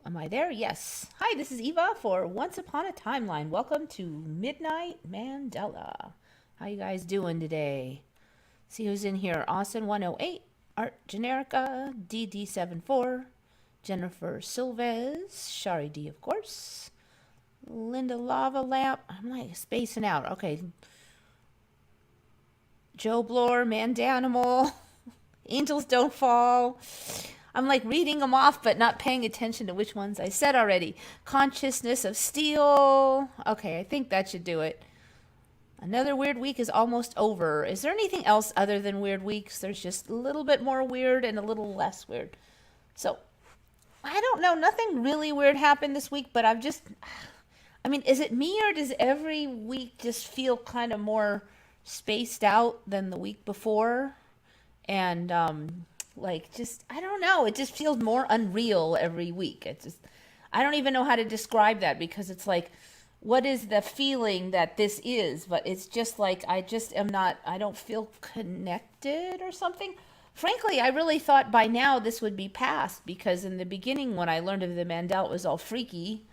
Am I there? Yes. Hi, this is Eva for Once Upon a Timeline. Welcome to Midnight Mandela. How you guys doing today? See who's in here. Austin 108, Art Generica, DD74, Jennifer Silvez, Shari D, of course, Linda Lava Lamp. I'm like spacing out. Okay. Joe Bloor, Mandanimal, Angels Don't Fall. I'm like reading them off, but not paying attention to which ones I said already. Consciousness of Steel. Okay, I think that should do it. Another weird week is almost over. Is there anything else other than weird weeks? There's just a little bit more weird and a little less weird. So, I don't know. Nothing really weird happened this week, but I mean, is it me or does every week just feel kind of more spaced out than the week before? And, like, just, I don't know. It just feels more unreal every week. It's just, I don't even know how to describe that because it's like, what is the feeling that this is? But it's just like, I just am not, I don't feel connected or something. Frankly, I really thought by now this would be past because in the beginning when I learned of the Mandela, it was all freaky.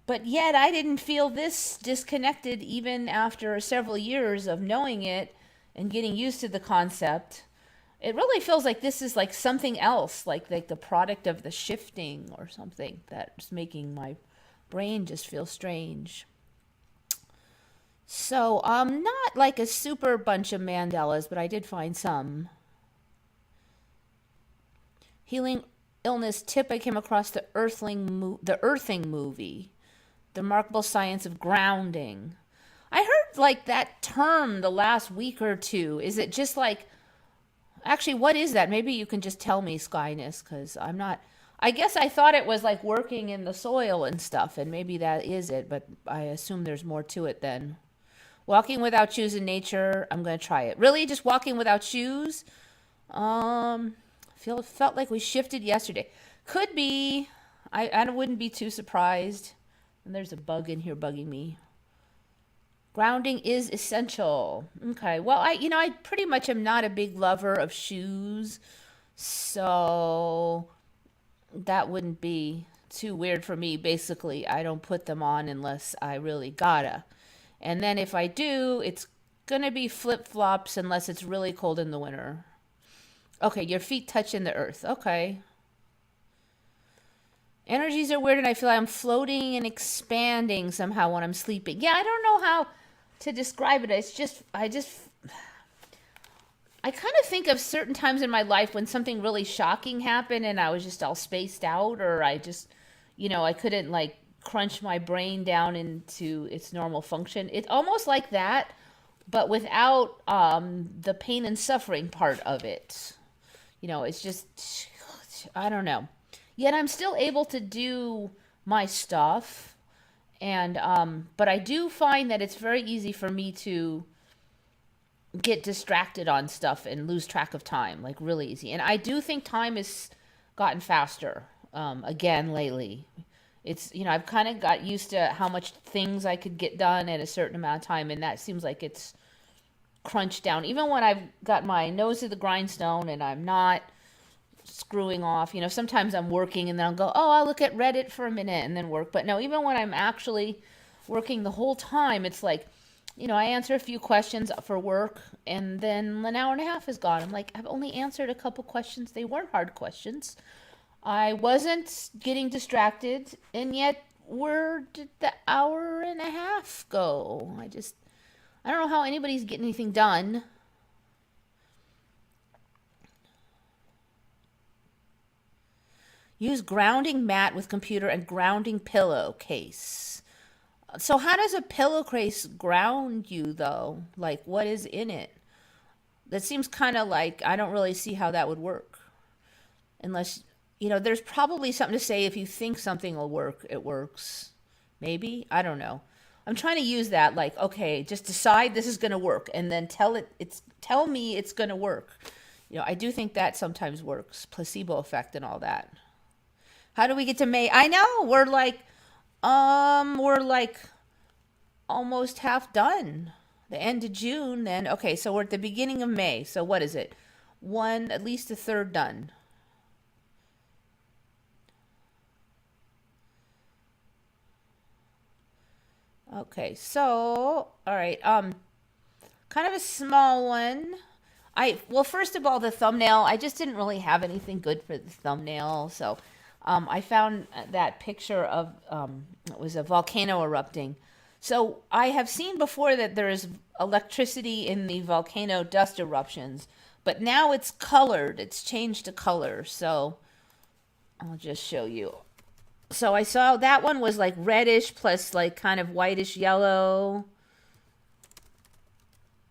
But yet I didn't feel this disconnected even after several years of knowing it and getting used to the concept. It really feels like this is like something else, like the product of the shifting or something that's making my brain just feel strange. So, not like a super bunch of Mandelas, but I did find some. Healing illness tip I came across the Earthing movie, The Remarkable Science of Grounding. I heard like that term the last week or two. Is it just like actually, what is that? Maybe you can just tell me, Skyness, because I'm not. I guess I thought it was like working in the soil and stuff, and maybe that is it, but I assume there's more to it then. Walking without shoes in nature, I'm going to try it. Really? Just walking without shoes? Felt like we shifted yesterday. Could be. I wouldn't be too surprised. And there's a bug in here bugging me. Grounding is essential. Okay. Well, I pretty much am not a big lover of shoes. So that wouldn't be too weird for me. Basically, I don't put them on unless I really gotta. And then if I do, it's gonna be flip-flops unless it's really cold in the winter. Okay, your feet touching the earth. Okay. Energies are weird and I feel like I'm floating and expanding somehow when I'm sleeping. Yeah, I don't know how to describe it. I kind of think of certain times in my life when something really shocking happened and I was just all spaced out, or I just, I couldn't like crunch my brain down into its normal function. It's almost like that, but without the pain and suffering part of it. It's just, I don't know. Yet I'm still able to do my stuff. And, but I do find that it's very easy for me to get distracted on stuff and lose track of time, like really easy. And I do think time has gotten faster, again lately. It's, I've kind of got used to how much things I could get done at a certain amount of time. And that seems like it's crunched down. Even when I've got my nose to the grindstone and I'm not screwing off. Sometimes I'm working and then I'll go, oh, I'll look at Reddit for a minute and then work. But no, even when I'm actually working the whole time, it's like, I answer a few questions for work and then an hour and a half is gone. I'm like, I've only answered a couple questions. They weren't hard questions. I wasn't getting distracted, and yet where did the hour and a half go? I don't know how anybody's getting anything done. Use grounding mat with computer and grounding pillowcase. So how does a pillowcase ground you though? Like what is in it? That seems kind of like I don't really see how that would work. Unless, there's probably something to say if you think something will work, it works. Maybe? I don't know. I'm trying to use that like, okay, just decide this is going to work and then tell me it's going to work. I do think that sometimes works. Placebo effect and all that. How do we get to May? I know we're like almost half done. The end of June then. Okay, so we're at the beginning of May. So what is it? At least a third done. Okay, so all right, kind of a small one. Well, first of all, the thumbnail. I just didn't really have anything good for the thumbnail, so I found that picture of it was a volcano erupting. So I have seen before that there is electricity in the volcano dust eruptions, but now it's colored. It's changed to color. So I'll just show you. So I saw that one was like reddish plus like kind of whitish yellow.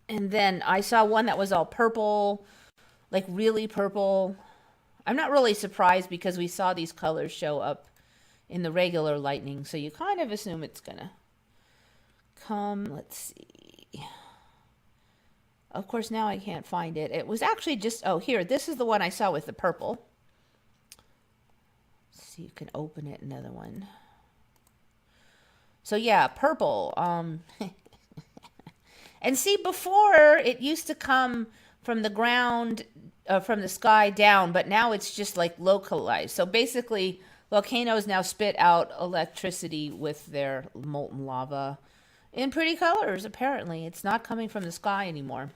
And then I saw one that was all purple, like really purple. I'm not really surprised because we saw these colors show up in the regular lightning. So you kind of assume it's going to come. Let's see. Of course, now I can't find it. It was actually just, oh, here. This is the one I saw with the purple. Let's see, you can open it, another one. So yeah, purple. And see, before it used to come from the ground, from the sky down, but now it's just like localized. So basically, volcanoes now spit out electricity with their molten lava in pretty colors. Apparently, it's not coming from the sky anymore.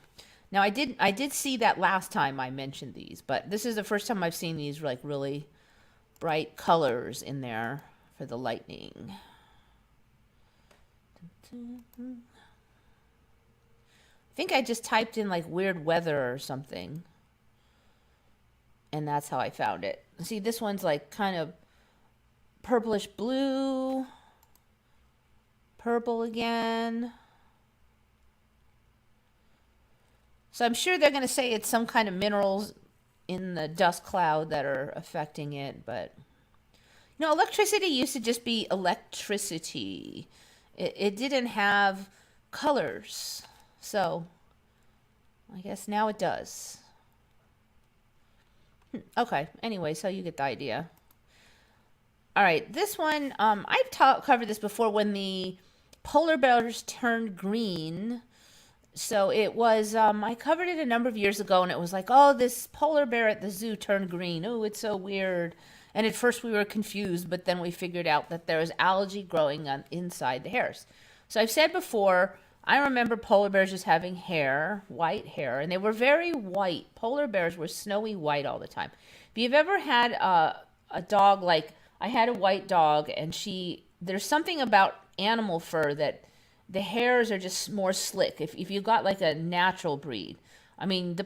Now, I did see that last time I mentioned these, but this is the first time I've seen these like really bright colors in there for the lightning. I think I just typed in like weird weather or something. And that's how I found it. See, this one's like kind of purplish blue. Purple again. So I'm sure they're going to say it's some kind of minerals in the dust cloud that are affecting it. But, you know, electricity used to just be electricity. It didn't have colors. So, I guess now it does. Okay, anyway, so you get the idea. All right, this one, I've covered this before when the polar bears turned green. So it was, I covered it a number of years ago, and it was like, oh, this polar bear at the zoo turned green. Oh, it's so weird. And at first we were confused, but then we figured out that there was algae growing on inside the hairs. So I've said before, I remember polar bears just having hair, white hair, and they were very white. Polar bears were snowy white all the time. If you've ever had a dog, like I had a white dog, and there's something about animal fur that the hairs are just more slick. If you got like a natural breed, I mean,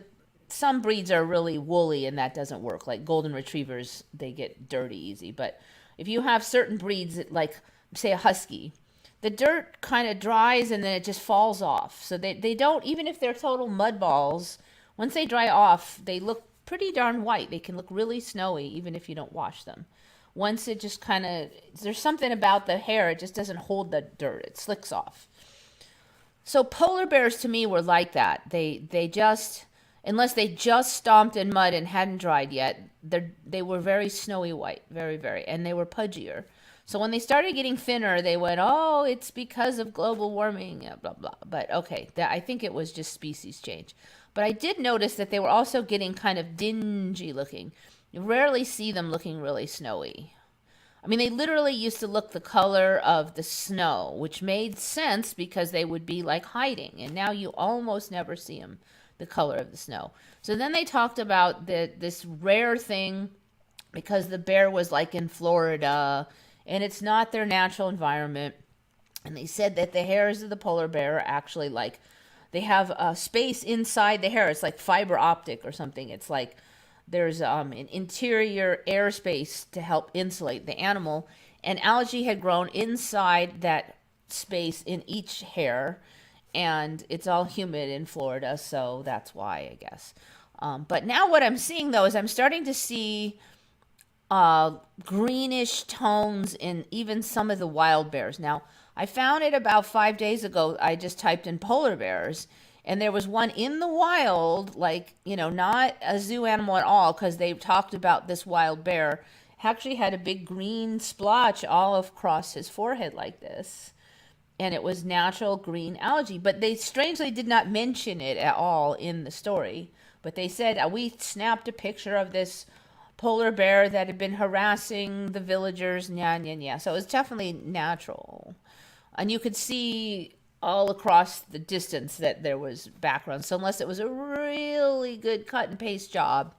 some breeds are really woolly and that doesn't work. Like golden retrievers, they get dirty easy. But if you have certain breeds, like say a husky, the dirt kind of dries and then it just falls off. So they don't, even if they're total mud balls, once they dry off, they look pretty darn white. They can look really snowy even if you don't wash them. Once it just kind of, there's something about the hair, it just doesn't hold the dirt. It slicks off. So polar bears to me were like that. They just, unless they just stomped in mud and hadn't dried yet, they were very snowy white, very, very, and they were pudgier. So when they started getting thinner, they went, oh, it's because of global warming, blah, blah. But okay, I think it was just species change. But I did notice that they were also getting kind of dingy looking. You rarely see them looking really snowy. I mean, they literally used to look the color of the snow, which made sense because they would be like hiding. And now you almost never see them the color of the snow. So then they talked about this rare thing because the bear was like in Florida and it's not their natural environment. And they said that the hairs of the polar bear are actually like, they have a space inside the hair. It's like fiber optic or something. It's like there's an interior airspace to help insulate the animal. And algae had grown inside that space in each hair. And it's all humid in Florida, so that's why, I guess. But now what I'm seeing, though, is I'm starting to see greenish tones in even some of the wild bears. Now, I found it about 5 days ago. I just typed in polar bears, and there was one in the wild, like, you know, not a zoo animal at all, because they talked about this wild bear actually had a big green splotch all across his forehead like this. And it was natural green algae. But they strangely did not mention it at all in the story. But they said, we snapped a picture of this polar bear that had been harassing the villagers. Nya, nya, nya. So it was definitely natural. And you could see all across the distance that there was background. So unless it was a really good cut and paste job,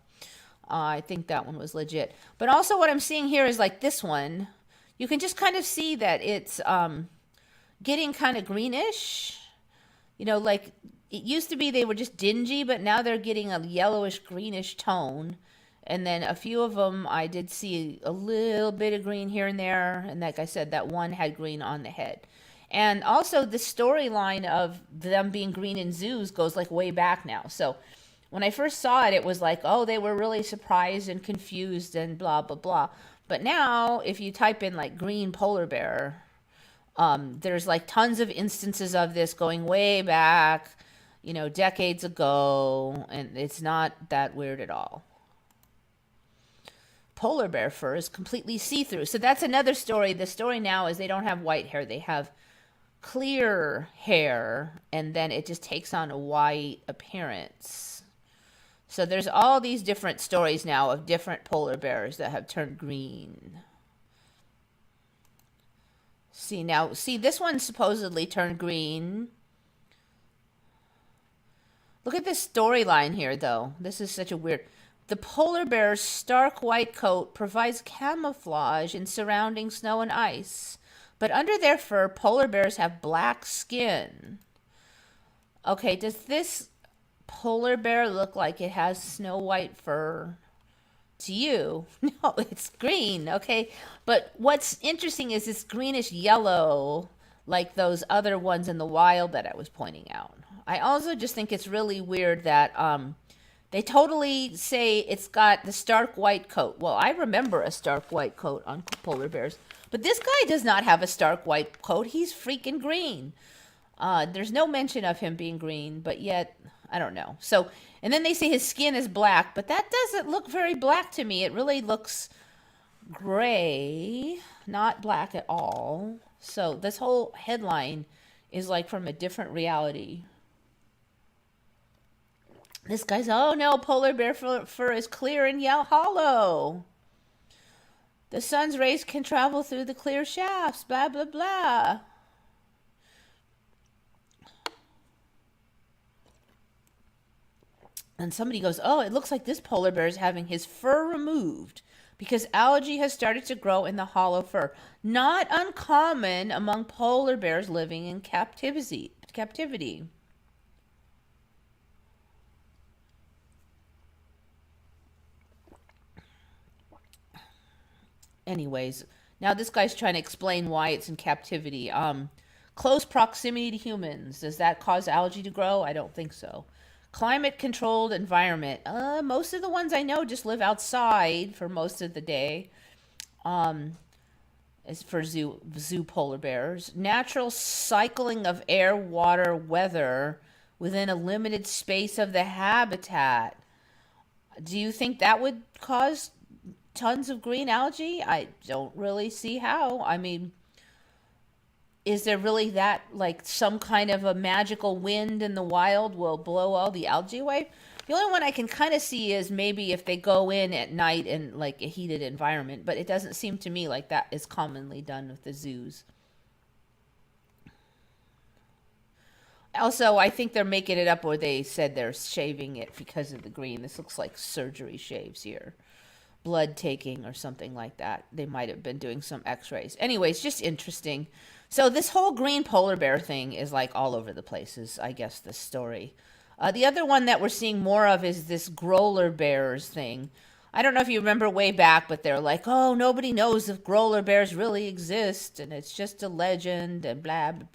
I think that one was legit. But also what I'm seeing here is like this one. You can just kind of see that it's getting kind of greenish. You know, like it used to be they were just dingy, but now they're getting a yellowish greenish tone. And then a few of them, I did see a little bit of green here and there. And like I said, that one had green on the head. And also the storyline of them being green in zoos goes like way back now. So when I first saw it, it was like, oh, they were really surprised and confused and blah, blah, blah. But now if you type in like green polar bear, there's like tons of instances of this going way back, you know, decades ago. And it's not that weird at all. Polar bear fur is completely see-through. So that's another story. The story now is they don't have white hair. They have clear hair, and then it just takes on a white appearance. So there's all these different stories now of different polar bears that have turned green. See this one supposedly turned green. Look at this storyline here, though. This is such a weird... The polar bear's stark white coat provides camouflage in surrounding snow and ice. But under their fur, polar bears have black skin. Okay, does this polar bear look like it has snow white fur to you? No, it's green, okay? But what's interesting is it's greenish yellow, like those other ones in the wild that I was pointing out. I also just think it's really weird that they totally say it's got the stark white coat. Well, I remember a stark white coat on polar bears. But this guy does not have a stark white coat. He's freaking green. There's no mention of him being green, but yet, I don't know. So, and then they say his skin is black, but that doesn't look very black to me. It really looks gray, not black at all. So this whole headline is like from a different reality. This guy's, oh no, polar bear fur is clear and hollow. The sun's rays can travel through the clear shafts, blah, blah, blah. And somebody goes, oh, it looks like this polar bear is having his fur removed because algae has started to grow in the hollow fur. Not uncommon among polar bears living in captivity. Anyways, now this guy's trying to explain why it's in captivity. Close proximity to humans. Does that cause algae to grow? I don't think so. Climate controlled environment. Most of the ones I know just live outside for most of the day. As for zoo polar bears. Natural cycling of air, water, weather within a limited space of the habitat. Do you think that would cause tons of green algae? I don't really see how. I mean, is there really that, like, some kind of a magical wind in the wild will blow all the algae away? The only one I can kind of see is maybe if they go in at night in, like, a heated environment, but it doesn't seem to me like that is commonly done with the zoos. Also, I think they're making it up, or they said they're shaving it because of the green. This looks like surgery shaves here. Blood taking or something like that. They might have been doing some x-rays. Anyways, just interesting. So this whole green polar bear thing is like all over the place, is I guess the story. The other one that we're seeing more of is this growler bears thing. I don't know if you remember way back, but they're like, oh, nobody knows if growler bears really exist, and it's just a legend, and blah, blah,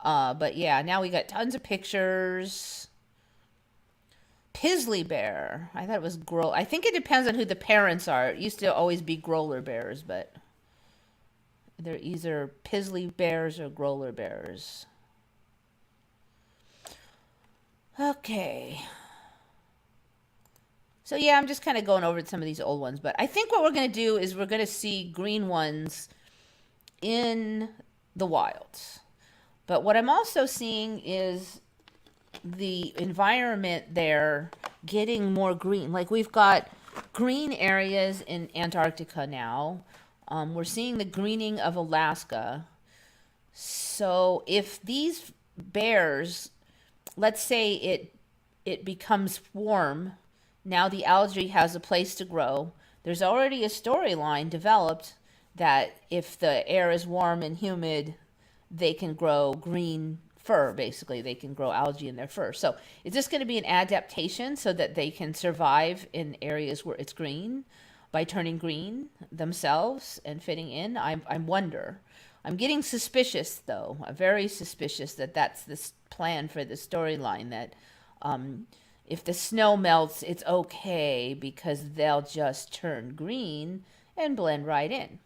blah. But yeah, now we got tons of pictures. Pizzly bear. I thought it was I think it depends on who the parents are. It used to always be growler bears, but they're either pizzly bears or growler bears. Okay. So yeah, I'm just kind of going over some of these old ones, but I think what we're going to do is we're going to see green ones in the wild. But what I'm also seeing is the environment there getting more green. Like we've got green areas in Antarctica now. We're seeing the greening of Alaska. So if these bears, let's say it becomes warm, now the algae has a place to grow. There's already a storyline developed that if the air is warm and humid, they can grow green fur, basically. They can grow algae in their fur. So is this going to be an adaptation so that they can survive in areas where it's green by turning green themselves and fitting in? I wonder. I'm getting suspicious, though. I'm very suspicious that that's this plan for the storyline, that if the snow melts, it's okay because they'll just turn green and blend right in.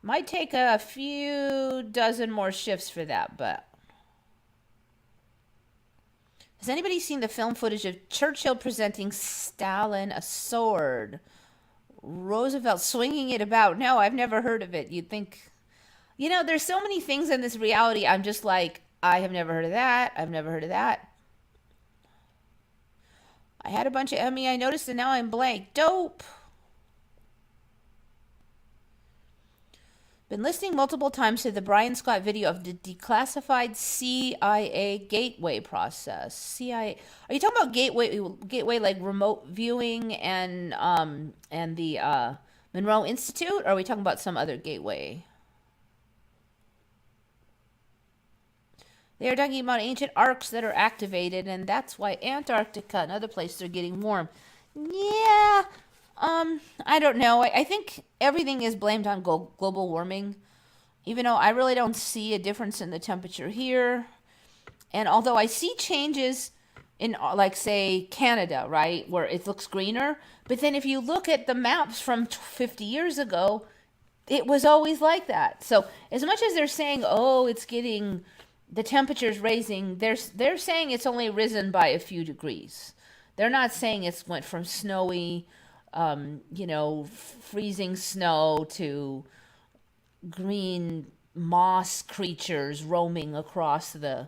Might take a few dozen more shifts for that, but has anybody seen the film footage of Churchill presenting Stalin a sword? Roosevelt swinging it about? No, I've never heard of it. You'd think, there's so many things in this reality. I'm just like, I have never heard of that. I've never heard of that. I had a bunch of Emmy. I noticed and now I'm blank. Dope. Been listening multiple times to the Brian Scott video of the declassified CIA gateway process. CIA, are you talking about gateway like remote viewing and the Monroe Institute? Or are we talking about some other gateway? They are talking about ancient arcs that are activated, and that's why Antarctica and other places are getting warm. Yeah, I don't know. I think everything is blamed on global warming, even though I really don't see a difference in the temperature here. And although I see changes in, like, say, Canada, right, where it looks greener, but then if you look at the maps from 50 years ago, it was always like that. So as much as they're saying, oh, it's getting, the temperature's raising, they're saying it's only risen by a few degrees. They're not saying it's went from snowy, freezing snow to green moss creatures roaming across the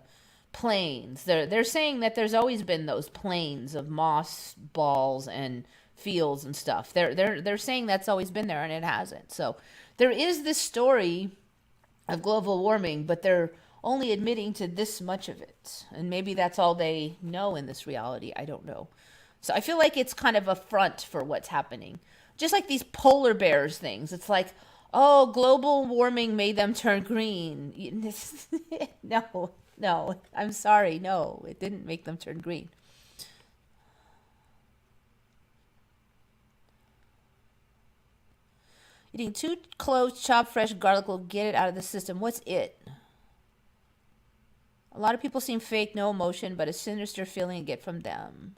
plains. They're saying that there's always been those plains of moss balls and fields and stuff. They're saying that's always been there, and it hasn't. So there is this story of global warming, but they're only admitting to this much of it. And maybe that's all they know in this reality. I don't know. So I feel like it's kind of a front for what's happening. Just like these polar bears things. It's like, oh, global warming made them turn green. No, I'm sorry. No, it didn't make them turn green. Eating 2 cloves, chopped fresh garlic will get it out of the system. What's it? A lot of people seem fake, no emotion, but a sinister feeling you get from them.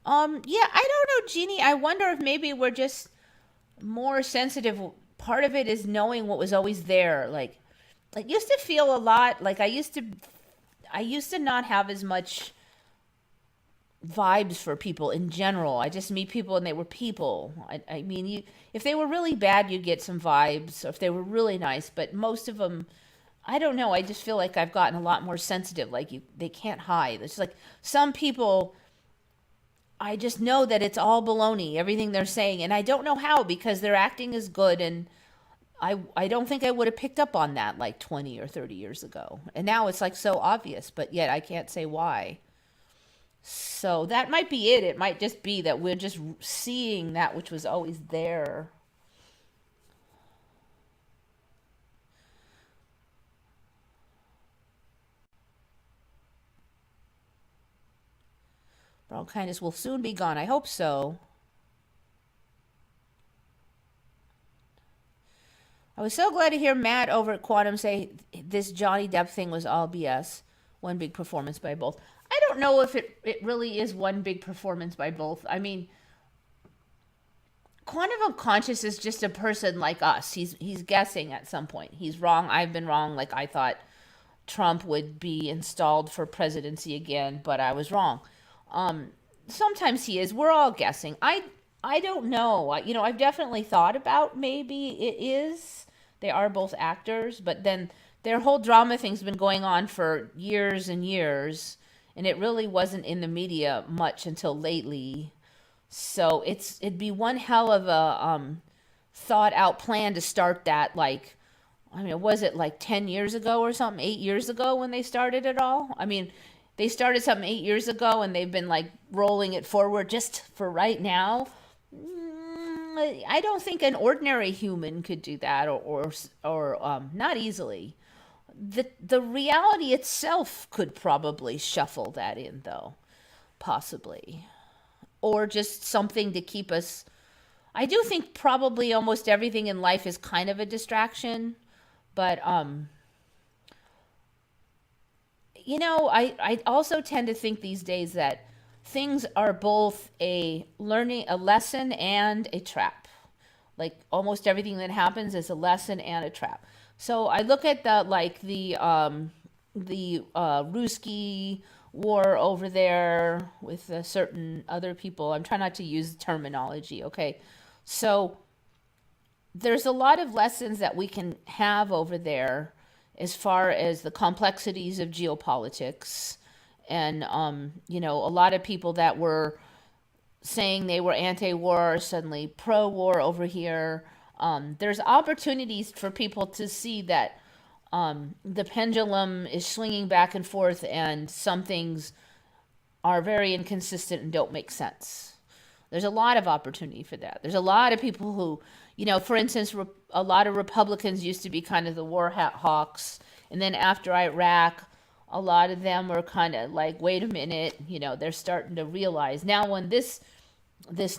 Yeah, I don't know, Jeannie. I wonder if maybe we're just more sensitive. Part of it is knowing what was always there. Like, I used to feel a lot like I used to not have as much vibes for people in general. I just meet people and they were people. I mean, if they were really bad, you'd get some vibes, or if they were really nice, but most of them, I don't know. I just feel like I've gotten a lot more sensitive. Like they can't hide. It's like some people, I just know that it's all baloney, everything they're saying, and I don't know how, because their acting is good, and I don't think I would have picked up on that like 20 or 30 years ago. And now it's like so obvious, but yet I can't say why. So that might be it. It might just be that we're just seeing that which was always there. Bronchitis will soon be gone. I hope so. I was so glad to hear Matt over at Quantum say this Johnny Depp thing was all BS. One big performance by both. I don't know if it really is one big performance by both. I mean, Quantum Unconscious is just a person like us. He's guessing at some point. He's wrong. I've been wrong. Like, I thought Trump would be installed for presidency again, but I was wrong. Sometimes he is. We're all guessing. I don't know. I've definitely thought about maybe it is. They are both actors, but then their whole drama thing's been going on for years and years, and it really wasn't in the media much until lately. So it'd be one hell of a thought out plan to start that, like, I mean, was it like 10 years ago or something, 8 years ago when they started it all? I mean, they started something 8 years ago and they've been like rolling it forward just for right now. I don't think an ordinary human could do that, or not easily. The reality itself could probably shuffle that in, though, possibly, or just something to keep us. I do think probably almost everything in life is kind of a distraction, but I also tend to think these days that things are both a lesson and a trap. Like almost everything that happens is a lesson and a trap. So I look at the Ruski war over there with certain other people. I'm trying not to use terminology, okay? So there's a lot of lessons that we can have over there as far as the complexities of geopolitics. And, a lot of people that were saying they were anti-war are suddenly pro-war over here. There's opportunities for people to see that the pendulum is swinging back and forth, and some things are very inconsistent and don't make sense. There's a lot of opportunity for that. There's a lot of people who, for instance, a lot of Republicans used to be kind of the war hawks. And then after Iraq, a lot of them were kind of like, wait a minute, they're starting to realize. Now, when this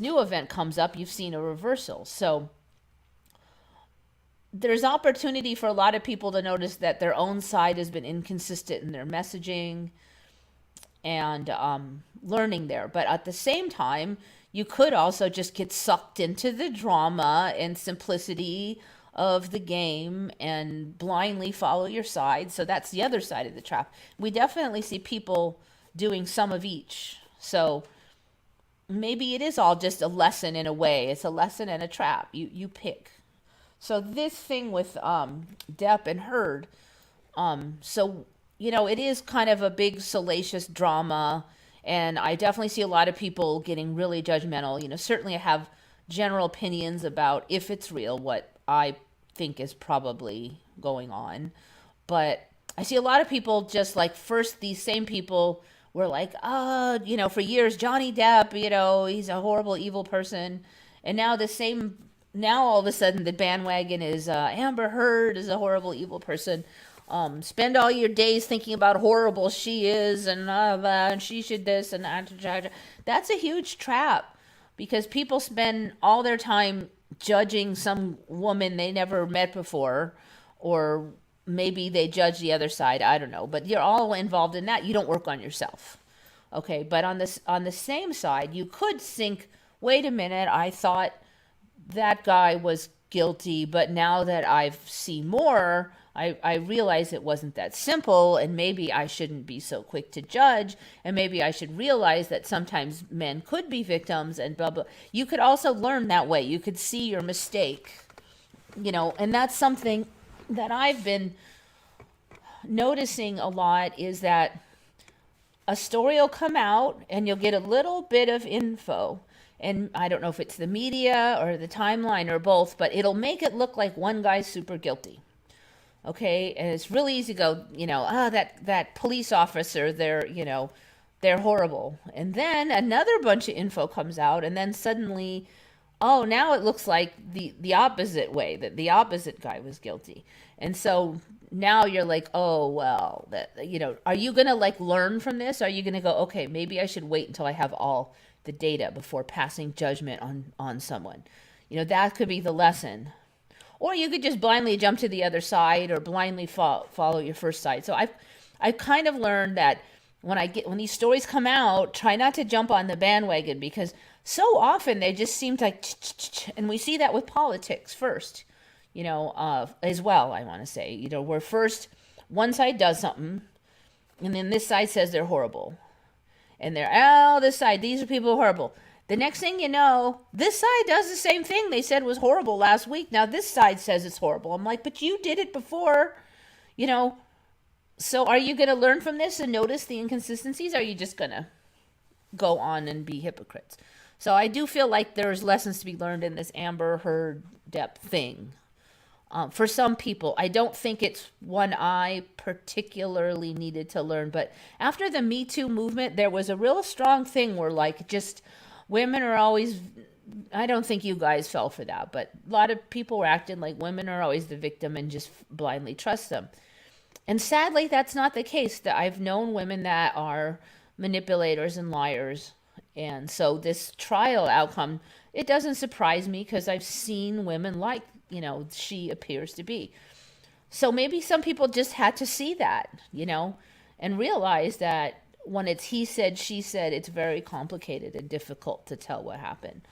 new event comes up, you've seen a reversal. So there's opportunity for a lot of people to notice that their own side has been inconsistent in their messaging and learning there. But at the same time, you could also just get sucked into the drama and simplicity of the game and blindly follow your side. So that's the other side of the trap. We definitely see people doing some of each. So maybe it is all just a lesson in a way. It's a lesson and a trap. You pick. So this thing with Depp and Heard, it is kind of a big salacious drama, and I definitely see a lot of people getting really judgmental. Certainly I have general opinions about if it's real, what I think is probably going on. But I see a lot of people just like, first these same people were like, for years, Johnny Depp, he's a horrible, evil person. And now all of a sudden the bandwagon is Amber Heard is a horrible, evil person. Spend all your days thinking about how horrible she is and she should this and that. That's a huge trap, because people spend all their time judging some woman they never met before, or maybe they judge the other side. I don't know, but you're all involved in that. You don't work on yourself. Okay, but on the same side, you could think, wait a minute, I thought that guy was guilty, but now that I've seen more, I realize it wasn't that simple, and maybe I shouldn't be so quick to judge, and maybe I should realize that sometimes men could be victims, and blah, blah. You could also learn that way. You could see your mistake, and that's something that I've been noticing a lot, is that a story will come out and you'll get a little bit of info. And I don't know if it's the media or the timeline or both, but it'll make it look like one guy's super guilty. Okay, and it's really easy to go, that police officer, they're horrible. And then another bunch of info comes out, and then suddenly, now it looks like the opposite way, that the opposite guy was guilty. And so now you're like, oh, well, are you going to like learn from this? Are you going to go, okay, maybe I should wait until I have all the data before passing judgment on someone? That could be the lesson. Or you could just blindly jump to the other side, or blindly follow your first side. So I've kind of learned that when these stories come out, try not to jump on the bandwagon, because so often they just seem like, and we see that with politics first, as well, I want to say, where first one side does something, and then this side says they're horrible. And this side, these are people who are horrible. The next thing you know, this side does the same thing they said was horrible last week. Now this side says it's horrible. I'm like, but you did it before, So are you going to learn from this and notice the inconsistencies? Or are you just going to go on and be hypocrites? So I do feel like there's lessons to be learned in this Amber Heard Depp thing. For some people, I don't think it's one I particularly needed to learn. But after the Me Too movement, there was a real strong thing where, like, just women are always. I don't think you guys fell for that, but a lot of people were acting like women are always the victim and just blindly trust them. And sadly, that's not the case. That I've known women that are manipulators and liars. And so this trial outcome, it doesn't surprise me because I've seen women like, she appears to be. So maybe some people just had to see that, and realize that when it's he said, she said, it's very complicated and difficult to tell what happened.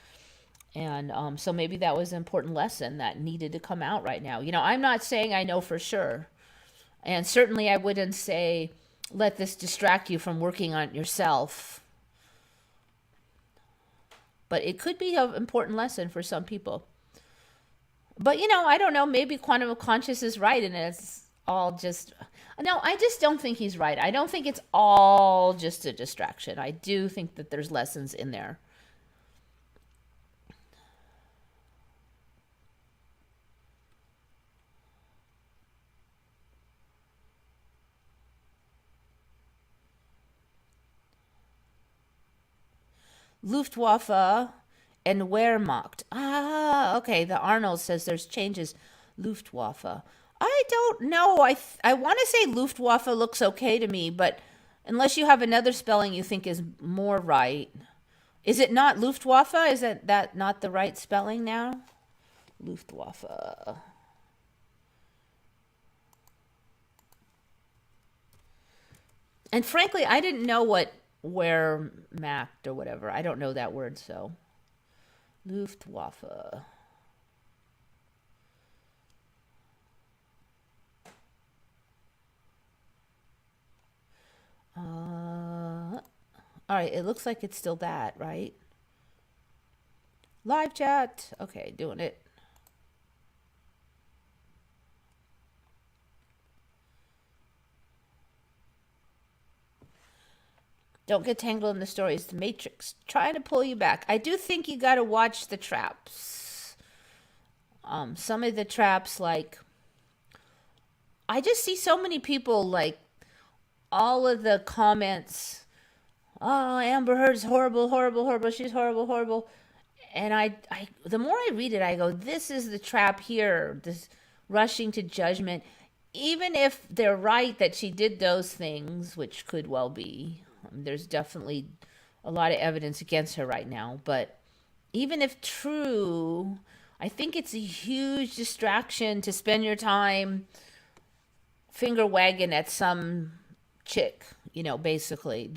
And so maybe that was an important lesson that needed to come out right now. I'm not saying I know for sure. And certainly I wouldn't say, let this distract you from working on it yourself. But it could be an important lesson for some people. But, I don't know, maybe quantum conscious is right and it's all just... No, I just don't think he's right. I don't think it's all just a distraction. I do think that there's lessons in there. Luftwaffe and Wehrmacht. Ah, okay. The Arnold says there's changes. Luftwaffe. I don't know. I want to say Luftwaffe looks okay to me, but unless you have another spelling you think is more right. Is it not Luftwaffe? Is that not the right spelling now? Luftwaffe. And frankly, I didn't know what Wehrmacht or whatever. I don't know that word, so. Luftwaffe. All right, it looks like it's still that, right? Live chat. Okay, doing it. Don't get tangled in the story. It's the Matrix trying to pull you back. I do think you got to watch the traps. Some of the traps, like, I just see so many people, like, all of the comments. Oh, Amber Heard's horrible, horrible, horrible. She's horrible, horrible. And the more I read it, I go, this is the trap here. This rushing to judgment. Even if they're right that she did those things, which could well be. There's definitely a lot of evidence against her right now. But even if true, I think it's a huge distraction to spend your time finger wagging at some chick, basically.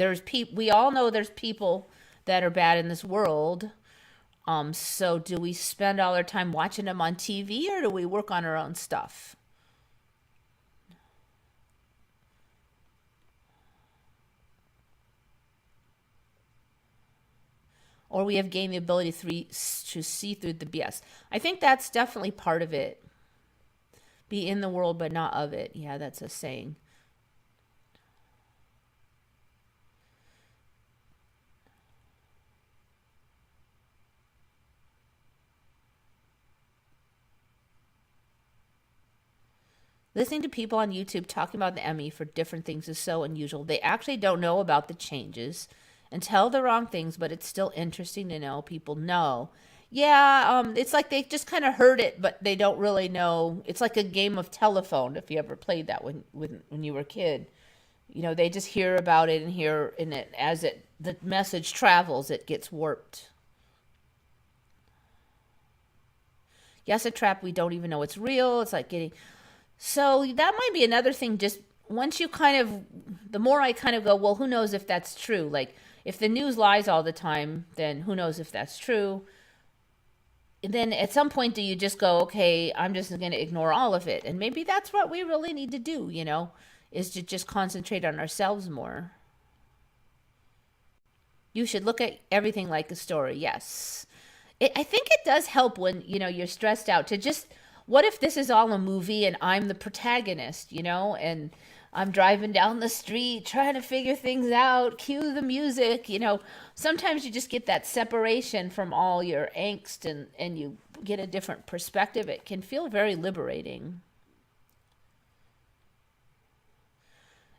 We all know there's people that are bad in this world. So do we spend all our time watching them on TV or do we work on our own stuff? Or we have gained the ability to see through the BS. I think that's definitely part of it. Be in the world, but not of it. Yeah, that's a saying. Listening to people on YouTube talking about the Emmy for different things is so unusual. They actually don't know about the changes and tell the wrong things, but it's still interesting to know people know. Yeah, it's like they just kind of heard it, but they don't really know. It's like a game of telephone, if you ever played that when you were a kid. They just hear about it and hear in it as the message travels, it gets warped. Yes, a trap we don't even know it's real. It's like getting... So that might be another thing, just once you the more I kind of go, well, who knows if that's true? Like, if the news lies all the time, then who knows if that's true? And then at some point, do you just go, okay, I'm just going to ignore all of it? And maybe that's what we really need to do, is to just concentrate on ourselves more. You should look at everything like a story, yes. I think it does help when, you're stressed out to just... What if this is all a movie and I'm the protagonist, and I'm driving down the street trying to figure things out, cue the music. Sometimes you just get that separation from all your angst, and you get a different perspective. It can feel very liberating.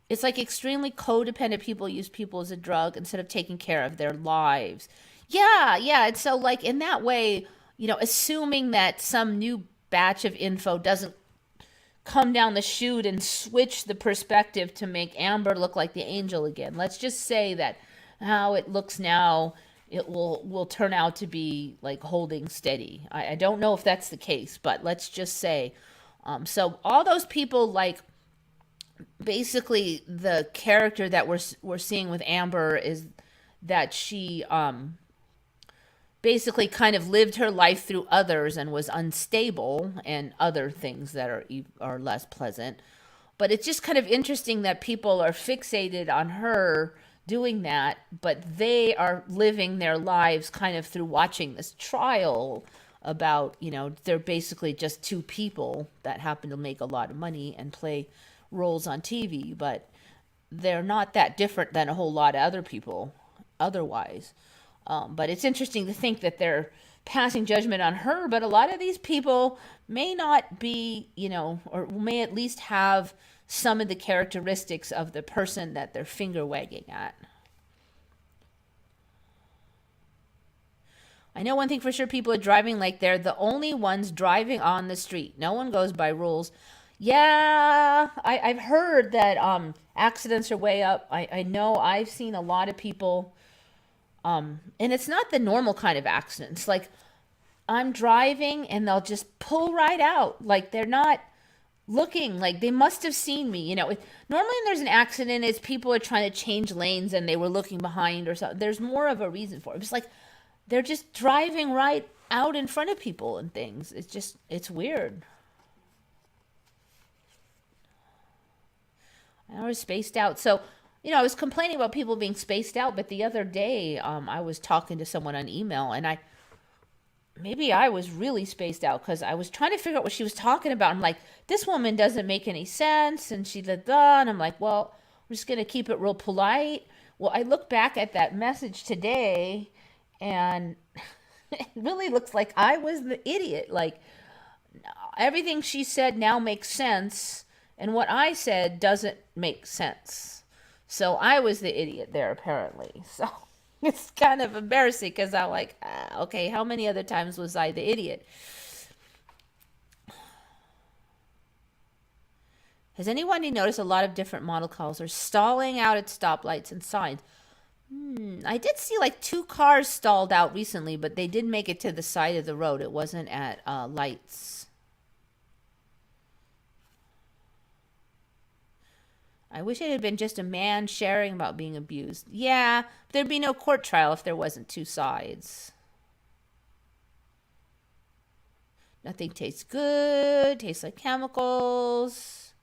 It's like extremely codependent people use people as a drug instead of taking care of their lives. Yeah, yeah. And so, like, in that way, assuming that some new batch of info doesn't come down the chute and switch the perspective to make Amber look like the angel again. Let's just say that how it looks now, it will turn out to be like holding steady. I don't know if that's the case, but let's just say. So all those people, like, basically the character that we're seeing with Amber is that she basically kind of lived her life through others and was unstable and other things that are less pleasant. But it's just kind of interesting that people are fixated on her doing that, but they are living their lives kind of through watching this trial about, they're basically just two people that happen to make a lot of money and play roles on TV, but they're not that different than a whole lot of other people otherwise. But it's interesting to think that they're passing judgment on her, but a lot of these people may not be, or may at least have some of the characteristics of the person that they're finger wagging at. I know one thing for sure, people are driving like they're the only ones driving on the street. No one goes by rules. Yeah, I've heard that accidents are way up. I know I've seen a lot of people, and it's not the normal kind of accidents. Like, I'm driving and they'll just pull right out. Like, they're not looking, like they must have seen me. Normally when there's an accident, it's people are trying to change lanes and they were looking behind or something. There's more of a reason for it. It's like they're just driving right out in front of people and things. It's weird. I was spaced out. So, I was complaining about people being spaced out, but the other day, I was talking to someone on email, and maybe I was really spaced out because I was trying to figure out what she was talking about. I'm like, this woman doesn't make any sense, and she did that, and I'm like, well, I'm just gonna keep it real polite. Well, I look back at that message today, and it really looks like I was the idiot. Like, everything she said now makes sense, and what I said doesn't make sense. So I was the idiot there, apparently. So it's kind of embarrassing because I'm like, okay, how many other times was I the idiot? Has anyone noticed a lot of different model cars are stalling out at stoplights and signs? I did see like 2 cars stalled out recently, but they did make it to the side of the road. It wasn't at lights. I wish it had been just a man sharing about being abused. Yeah, there'd be no court trial if there wasn't 2 sides. Nothing tastes good. Tastes like chemicals.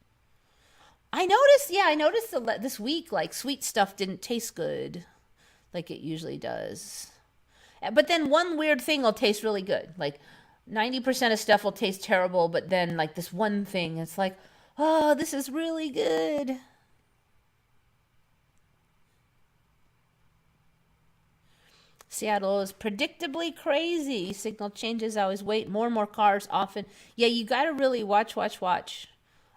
I noticed this week, like, sweet stuff didn't taste good like it usually does. But then one weird thing will taste really good. Like, 90% of stuff will taste terrible, but then, like, this one thing, it's like, oh, this is really good. Seattle is predictably crazy. Signal changes, always wait. More and more cars often. Yeah, you got to really watch.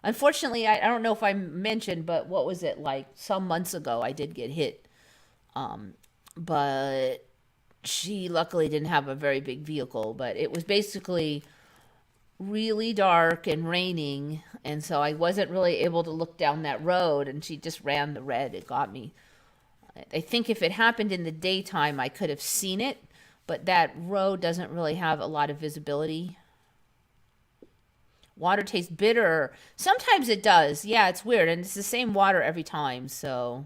Unfortunately, I don't know if I mentioned, but what was it, like some months ago, I did get hit. But she luckily didn't have a very big vehicle, but it was basically really dark and raining, and so I wasn't really able to look down that road, and she just ran the red. It got me. I think if it happened in the daytime, I could have seen it, but that road doesn't really have a lot of visibility. Water tastes bitter. Sometimes it does. Yeah, it's weird, and it's the same water every time, so.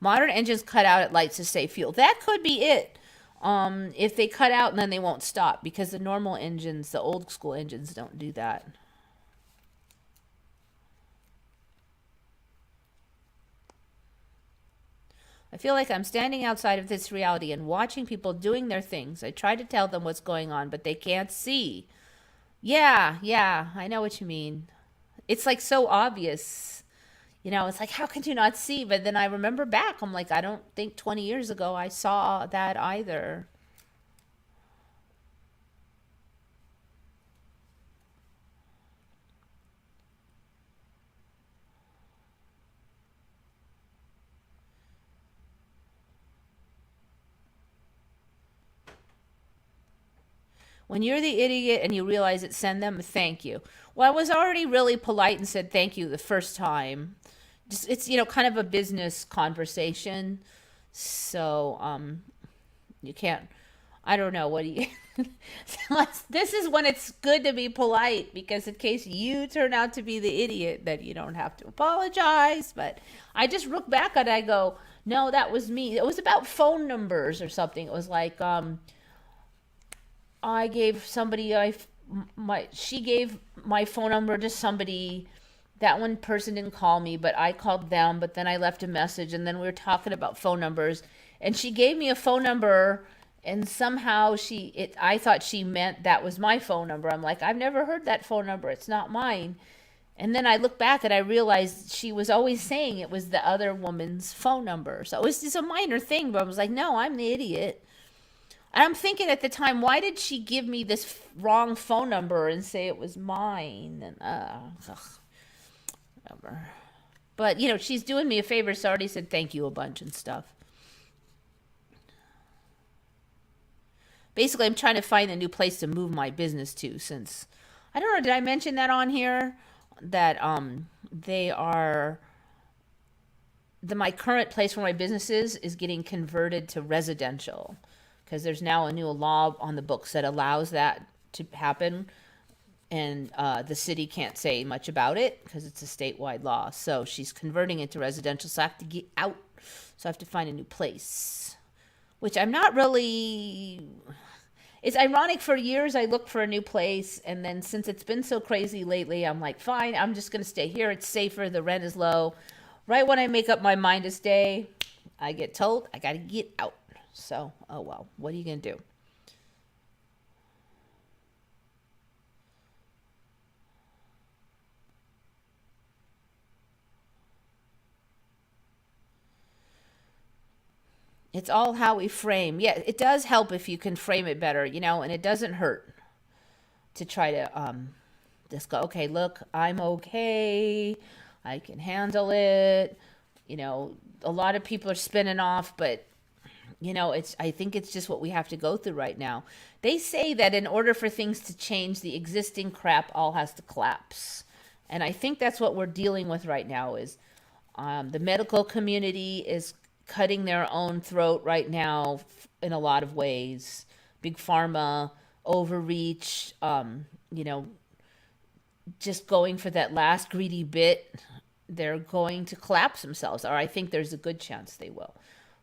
Modern engines cut out at lights to save fuel. That could be it. If they cut out, then they won't stop, because the normal engines, the old school engines, don't do that. I feel like I'm standing outside of this reality and watching people doing their things. I try to tell them what's going on, but they can't see. Yeah, I know what you mean. It's like so obvious. It's like, how could you not see? But then I remember back, I'm like, I don't think 20 years ago I saw that either. When you're the idiot and you realize it, send them a thank you. Well, I was already really polite and said thank you the first time. Just, it's, kind of a business conversation. So, you can't, I don't know, what do you, this is when it's good to be polite, because in case you turn out to be the idiot, then you don't have to apologize. But I just look back at it, I go, no, that was me. It was about phone numbers or something. It was like, I gave somebody she gave my phone number to somebody. That one person didn't call me, but I called them, but then I left a message, and then we were talking about phone numbers, and she gave me a phone number, and somehow I thought she meant that was my phone number. I'm like, I've never heard that phone number. It's not mine. And then I look back and I realized she was always saying it was the other woman's phone number. So it was just a minor thing, but I was like, no, I'm the idiot. And I'm thinking at the time, why did she give me this wrong phone number and say it was mine? And whatever. But she's doing me a favor. So I already said thank you a bunch and stuff. Basically, I'm trying to find a new place to move my business to, since I don't know. Did I mention that on here? That they are my current place where my business is getting converted to residential, because there's now a new law on the books that allows that to happen, and the city can't say much about it because it's a statewide law. So she's converting it to residential, so I have to get out. So I have to find a new place, which I'm not really. It's ironic, for years I looked for a new place, and then since it's been so crazy lately, I'm like, fine, I'm just going to stay here. It's safer, the rent is low. Right when I make up my mind to stay, I get told I got to get out. So, oh well, what are you going to do? It's all how we frame. Yeah, it does help if you can frame it better, and it doesn't hurt to try to just go, okay, look, I'm okay. I can handle it. A lot of people are spinning off, but I think it's just what we have to go through right now. They say that in order for things to change, the existing crap all has to collapse. And I think that's what we're dealing with right now is the medical community is cutting their own throat right now in a lot of ways. Big pharma, overreach, just going for that last greedy bit. They're going to collapse themselves, or I think there's a good chance they will.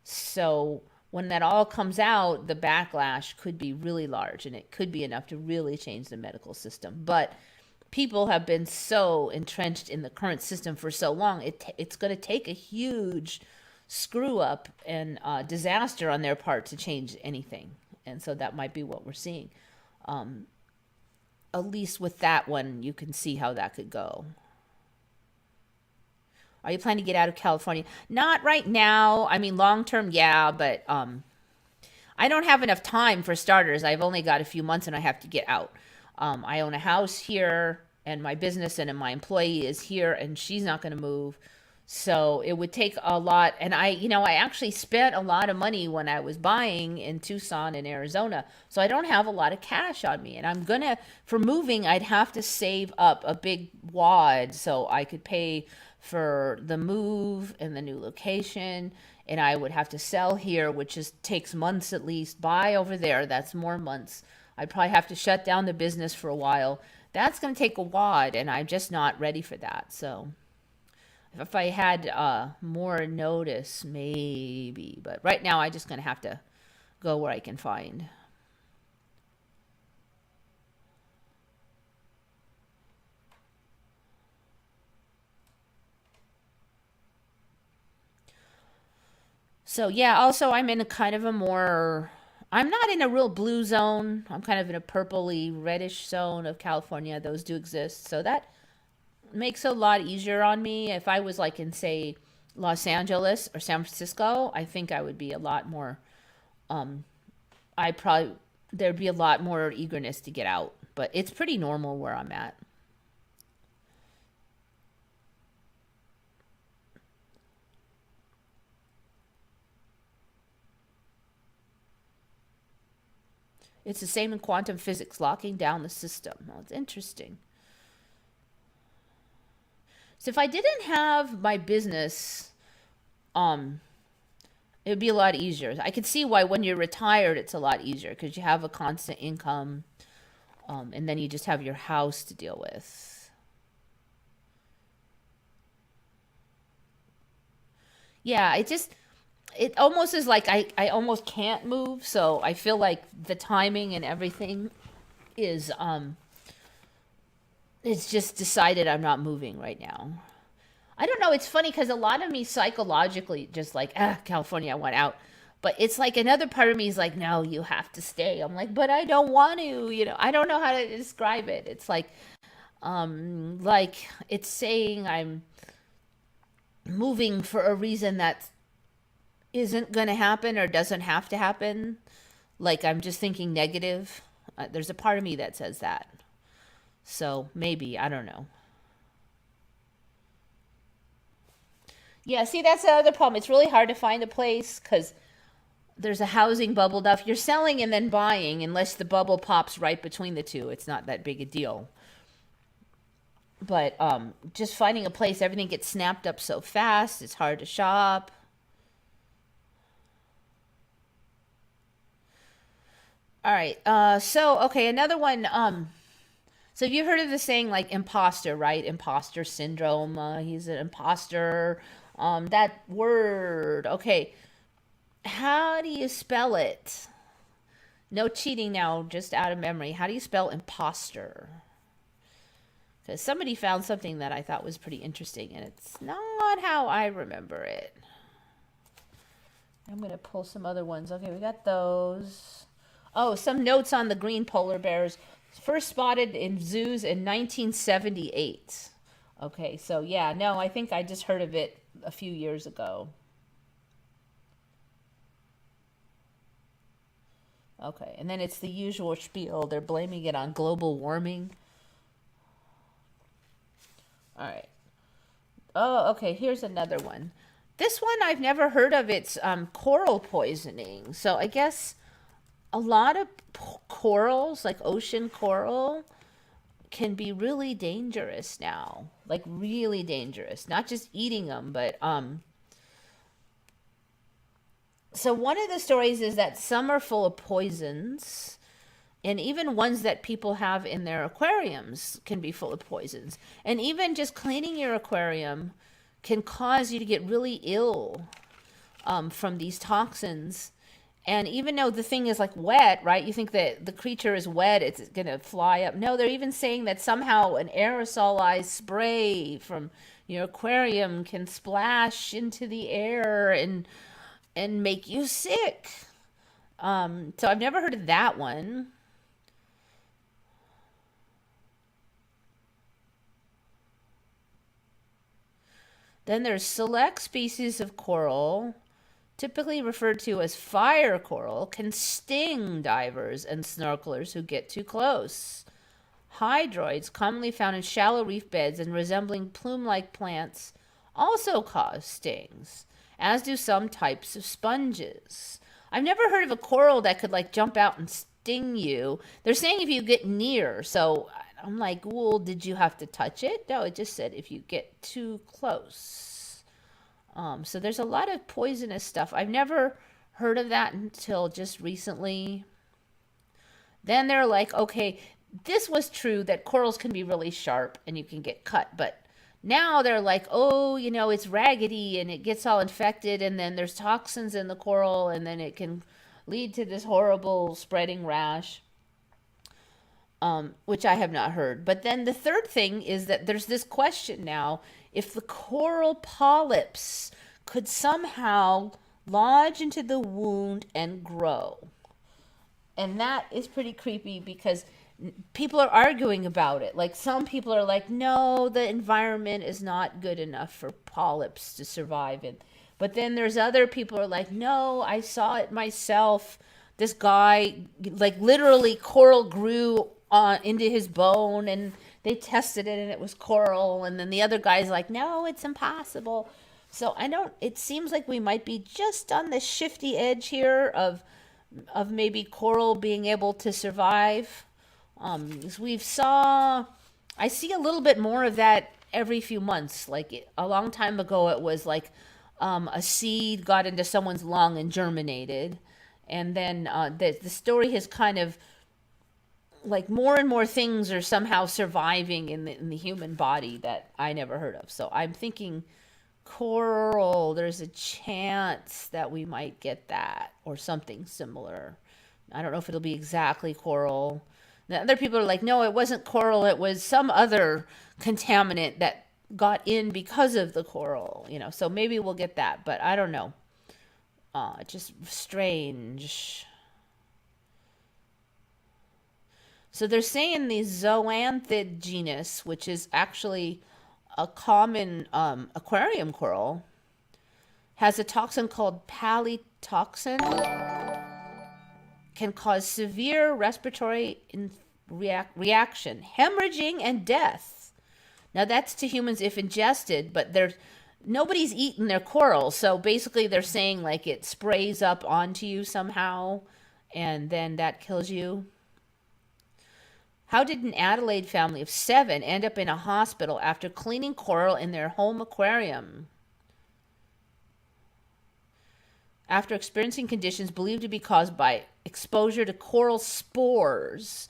So when that all comes out, the backlash could be really large, and it could be enough to really change the medical system. But people have been so entrenched in the current system for so long, it's going to take a huge screw up and disaster on their part to change anything. And so that might be what we're seeing. At least with that one, you can see how that could go. Are you planning to get out of California? Not right now. I mean, long term, yeah, but I don't have enough time for starters. I've only got a few months and I have to get out. I own a house here, and my business and my employee is here, and she's not going to move. So it would take a lot. And I actually spent a lot of money when I was buying in Tucson and Arizona. So I don't have a lot of cash on me. And for moving, I'd have to save up a big wad so I could pay for the move and the new location. And I would have to sell here, which just takes months at least. Buy over there, that's more months. I'd probably have to shut down the business for a while. That's going to take a wad, and I'm just not ready for that. So if I had more notice, maybe. But right now, I'm just going to have to go where I can find. So yeah, also I'm in a kind of a more, I'm not in a real blue zone. I'm kind of in a purpley reddish zone of California. Those do exist. So makes it a lot easier on me. If I was like in, say, Los Angeles or San Francisco, I think I would be a lot more, I probably, there'd be a lot more eagerness to get out. But it's pretty normal where I'm at. It's the same in quantum physics, locking down the system. Well, it's interesting. So if I didn't have my business, um, it would be a lot easier. I could see why when you're retired, it's a lot easier because you have a constant income, and then you just have your house to deal with. Yeah, it almost is like I almost can't move, so I feel like the timing and everything is it's just decided I'm not moving right now. I don't know, it's funny because a lot of me psychologically just like, California, I want out. But it's like another part of me is like, no, you have to stay. I'm like, but I don't want to, I don't know how to describe it. It's like it's saying I'm moving for a reason that isn't going to happen or doesn't have to happen. Like I'm just thinking negative. There's a part of me that says that. So maybe, I don't know. Yeah, see, that's the other problem. It's really hard to find a place because there's a housing bubble. Now, if you're selling and then buying, unless the bubble pops right between the two, it's not that big a deal. But just finding a place, everything gets snapped up so fast. It's hard to shop. All right. So okay, another one. So you've heard of the saying like imposter, right? Imposter syndrome. He's an imposter. That word. Okay. How do you spell it? No cheating now, just out of memory. How do you spell imposter? Because somebody found something that I thought was pretty interesting, and it's not how I remember it. I'm going to pull some other ones. Okay, we got those. Oh, some notes on the green polar bears. First spotted in zoos in 1978. Okay, so yeah, no, I think I just heard of it a few years ago. Okay, and then it's the usual spiel. They're blaming it on global warming. All right. Oh, okay, here's another one. This one I've never heard of. It's coral poisoning. So I guess a lot of corals, like ocean coral, can be really dangerous now. Like really dangerous. Not just eating them, but so one of the stories is that some are full of poisons, and even ones that people have in their aquariums can be full of poisons. And even just cleaning your aquarium can cause you to get really ill from these toxins. And even though the thing is like wet, right? You think that the creature is wet, it's going to fly up. No, they're even saying that somehow an aerosolized spray from your aquarium can splash into the air and make you sick. So I've never heard of that one. Then there's select species of coral, typically referred to as fire coral, can sting divers and snorkelers who get too close. Hydroids, commonly found in shallow reef beds and resembling plume-like plants, also cause stings, as do some types of sponges. I've never heard of a coral that could like jump out and sting you. They're saying if you get near, so I'm like, well, did you have to touch it? No, it just said if you get too close. So there's a lot of poisonous stuff. I've never heard of that until just recently. Then they're like, okay, this was true that corals can be really sharp and you can get cut, but now they're like, oh, it's raggedy and it gets all infected, and then there's toxins in the coral, and then it can lead to this horrible spreading rash, which I have not heard. But then the third thing is that there's this question now, if the coral polyps could somehow lodge into the wound and grow. And that is pretty creepy because people are arguing about it. Like some people are like, no, the environment is not good enough for polyps to survive in. But then there's other people who are like, no, I saw it myself. This guy, like literally, coral grew on into his bone, and they tested it, and it was coral. And then the other guy's like, no, it's impossible. So I don't. It seems like we might be just on the shifty edge here of maybe coral being able to survive. 'Cause I see a little bit more of that every few months. Like a long time ago, it was like a seed got into someone's lung and germinated, and then the story has kind of like more and more things are somehow surviving in the human body that I never heard of. So I'm thinking coral. There's a chance that we might get that or something similar. I don't know if it'll be exactly coral. The other people are like, no, it wasn't coral. It was some other contaminant that got in because of the coral, you know. So maybe we'll get that, but I don't know. Just strange. So they're saying the zoanthid genus, which is actually a common aquarium coral, has a toxin called palytoxin, can cause severe respiratory reaction, hemorrhaging, and death. Now that's to humans if ingested, but nobody's eaten their coral, so basically they're saying like it sprays up onto you somehow, and then that kills you. How did an Adelaide family of 7 end up in a hospital after cleaning coral in their home aquarium? After experiencing conditions believed to be caused by exposure to coral spores.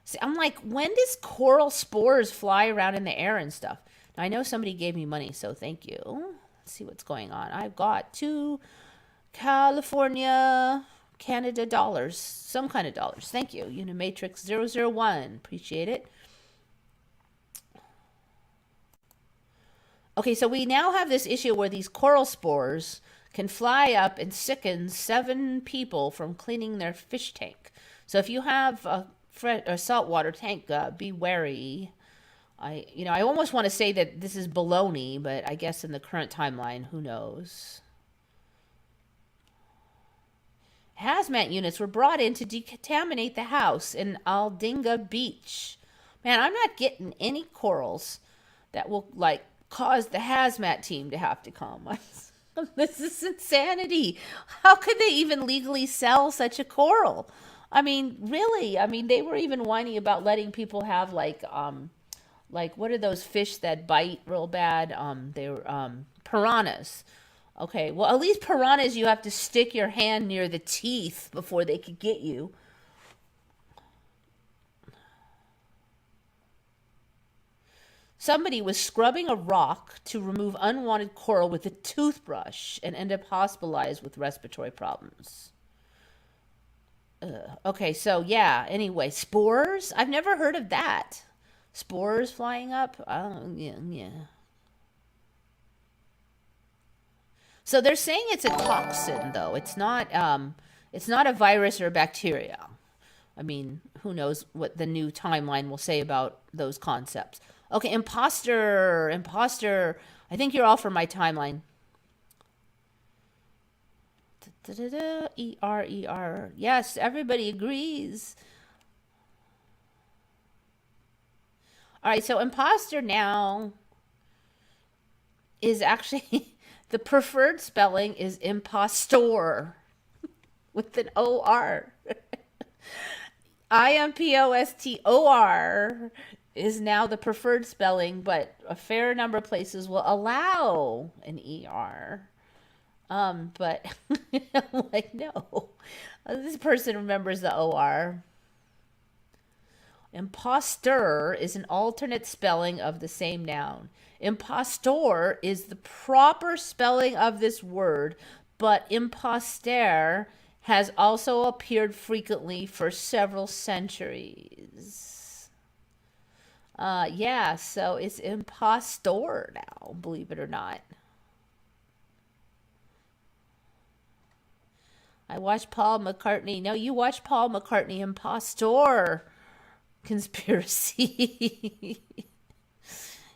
See, I'm like, when does coral spores fly around in the air and stuff? Now, I know somebody gave me money, so thank you. Let's see what's going on. I've got 2 California, Canada dollars, some kind of dollars. Thank you. Unimatrix 001. Appreciate it. Okay, so we now have this issue where these coral spores can fly up and sicken 7 people from cleaning their fish tank. So if you have a saltwater tank, be wary. I almost want to say that this is baloney, but I guess in the current timeline, who knows? Hazmat units were brought in to decontaminate the house in Aldinga Beach. Man, I'm not getting any corals that will like cause the hazmat team to have to come. This is insanity. How could they even legally sell such a coral? I mean, really? I mean, they were even whining about letting people have like what are those fish that bite real bad? They were piranhas. Okay, well, at least piranhas, you have to stick your hand near the teeth before they could get you. Somebody was scrubbing a rock to remove unwanted coral with a toothbrush and ended up hospitalized with respiratory problems. Okay, so yeah, anyway, spores? I've never heard of that. Spores flying up? Oh, yeah. So they're saying it's a toxin, though. It's not a virus or a bacteria. I mean, who knows what the new timeline will say about those concepts. Okay, imposter. I think you're all for my timeline. E-R. Yes, everybody agrees. All right, so imposter now is actually the preferred spelling is impostor with an O-R. Impostor is now the preferred spelling, but a fair number of places will allow an ER. But I'm like, no. This person remembers the OR. Imposter is an alternate spelling of the same noun. Impostor is the proper spelling of this word, but imposter has also appeared frequently for several centuries. Yeah, so it's impostor now, believe it or not. I watched Paul McCartney. No, you watched Paul McCartney, Impostor. conspiracy.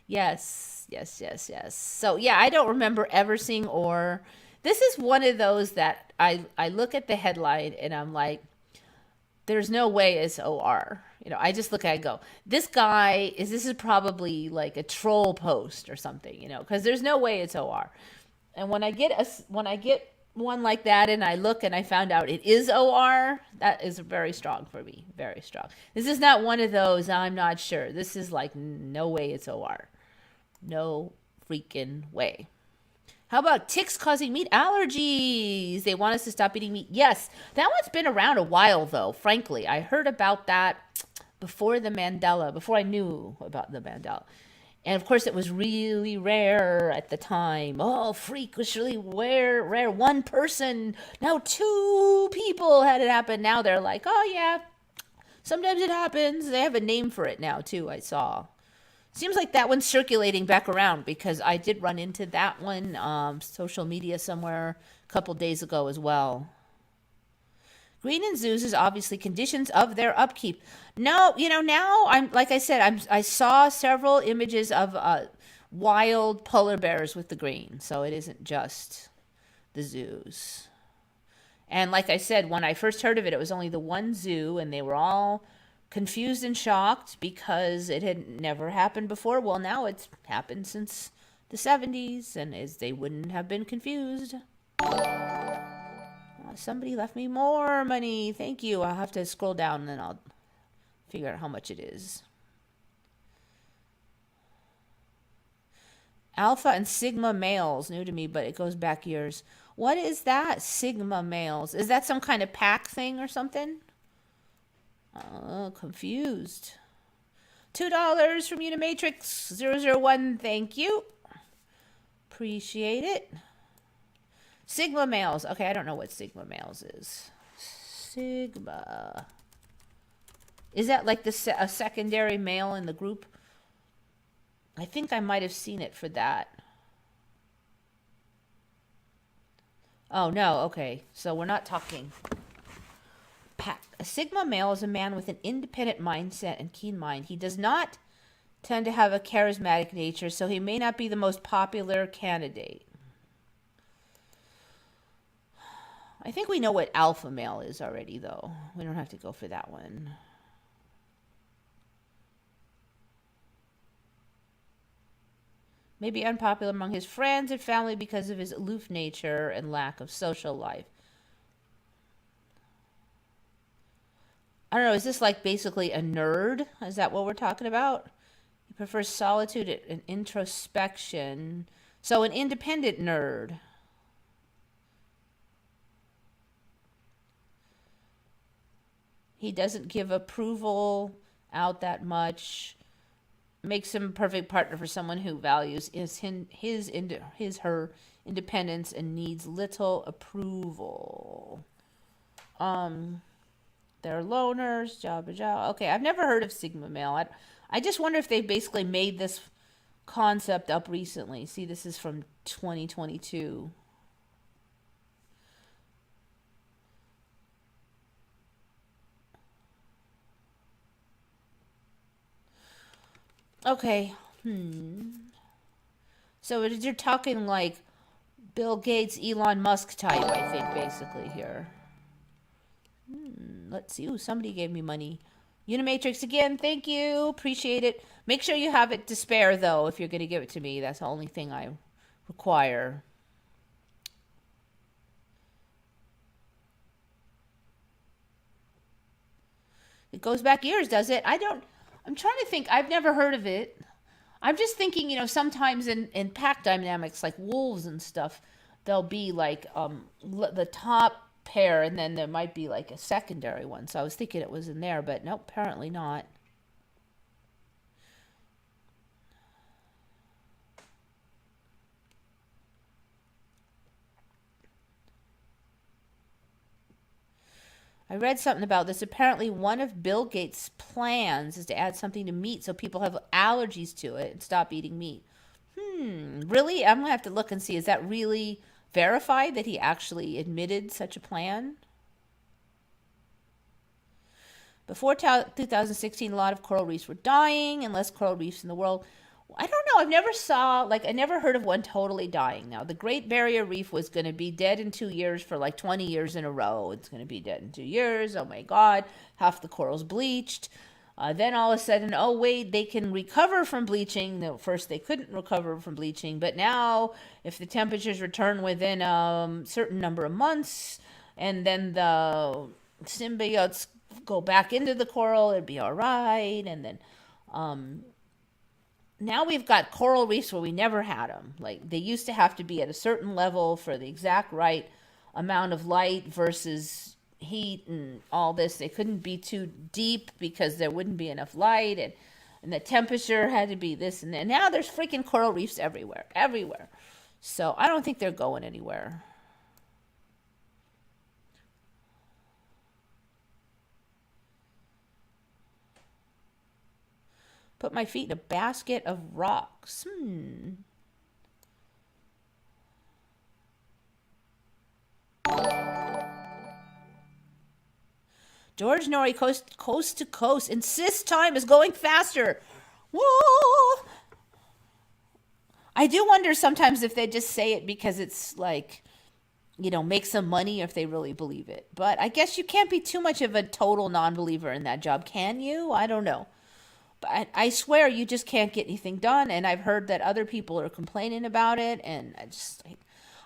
Yes, yes, yes, yes. So yeah, I don't remember ever seeing or. This is one of those that I look at the headline and I'm like, there's no way it's OR. I just look at it and go, this is probably like a troll post or something, because there's no way it's OR. And when I get one like that and I look and I found out it is OR, that is very strong for me. Very strong. This is not one of those I'm not sure. This is like no way it's OR. No freaking way. How about ticks causing meat allergies? They want us to stop eating meat. Yes, that one's been around a while, though, frankly. I heard about that before I knew about the Mandela. And of course, it was really rare at the time. Oh, freak was really rare. One person, now two people had it happen. Now they're like, oh, yeah, sometimes it happens. They have a name for it now, too, I saw. Seems like that one's circulating back around because I did run into that one social media somewhere a couple days ago as well. Green in zoos is obviously conditions of their upkeep. No, now I saw several images of wild polar bears with the green, so it isn't just the zoos. And like I said, when I first heard of it, it was only the one zoo, and they were all confused and shocked because it had never happened before. Well, now it's happened since the 70s, and as they wouldn't have been confused. Somebody left me more money. Thank you. I'll have to scroll down and then I'll figure out how much it is. Alpha and Sigma males, new to me, but it goes back years. What is that? Sigma males. Is that some kind of pack thing or something? Oh, confused. $2 from Unimatrix 001. Thank you. Appreciate it. Sigma males. Okay, I don't know what Sigma males is. Sigma. Is that like a secondary male in the group? I think I might have seen it for that. Oh, no. Okay. So we're not talking pack. A Sigma male is a man with an independent mindset and keen mind. He does not tend to have a charismatic nature, so he may not be the most popular candidate. I think we know what alpha male is already, though. We don't have to go for that one. May be unpopular among his friends and family because of his aloof nature and lack of social life. I don't know, is this like basically a nerd? Is that what we're talking about? He prefers solitude and introspection. So an independent nerd. He doesn't give approval out that much. Makes him a perfect partner for someone who values her independence and needs little approval. They're loners, jabba. Okay, I've never heard of Sigma male. I just wonder if they basically made this concept up recently. See, this is from 2022. Okay. So you're talking like Bill Gates, Elon Musk type, I think, basically here. Let's see. Ooh, somebody gave me money. Unimatrix again. Thank you. Appreciate it. Make sure you have it to spare, though, if you're going to give it to me. That's the only thing I require. It goes back years, does it? I'm trying to think. I've never heard of it. I'm just thinking, sometimes in pack dynamics, like wolves and stuff, there'll be like the top pair, and then there might be like a secondary one. So I was thinking it was in there, but nope, apparently not. I read something about this. Apparently, one of Bill Gates' plans is to add something to meat so people have allergies to it and stop eating meat. Really? I'm going to have to look and see. Is that really verified that he actually admitted such a plan? Before 2016, a lot of coral reefs were dying and less coral reefs in the world. I don't know. I never heard of one totally dying. Now, the Great Barrier Reef was going to be dead in 2 years for like 20 years in a row. It's going to be dead in 2 years. Oh my God. Half the coral's bleached. Then all of a sudden, oh wait, they can recover from bleaching. No, first, they couldn't recover from bleaching, but now, if the temperatures return within a certain number of months, and then the symbiotes go back into the coral, it'd be all right. And then now we've got coral reefs where we never had them. Like, they used to have to be at a certain level for the exact right amount of light versus heat and all this. They couldn't be too deep because there wouldn't be enough light, and the temperature had to be this and that. Now there's freaking coral reefs everywhere. So I don't think they're going anywhere. Put my feet in a basket of rocks. George Norrie, coast to coast, insists time is going faster. Whoa! I do wonder sometimes if they just say it because it's like, make some money, or if they really believe it. But I guess you can't be too much of a total non-believer in that job, can you? I don't know. But I swear you just can't get anything done. And I've heard that other people are complaining about it. And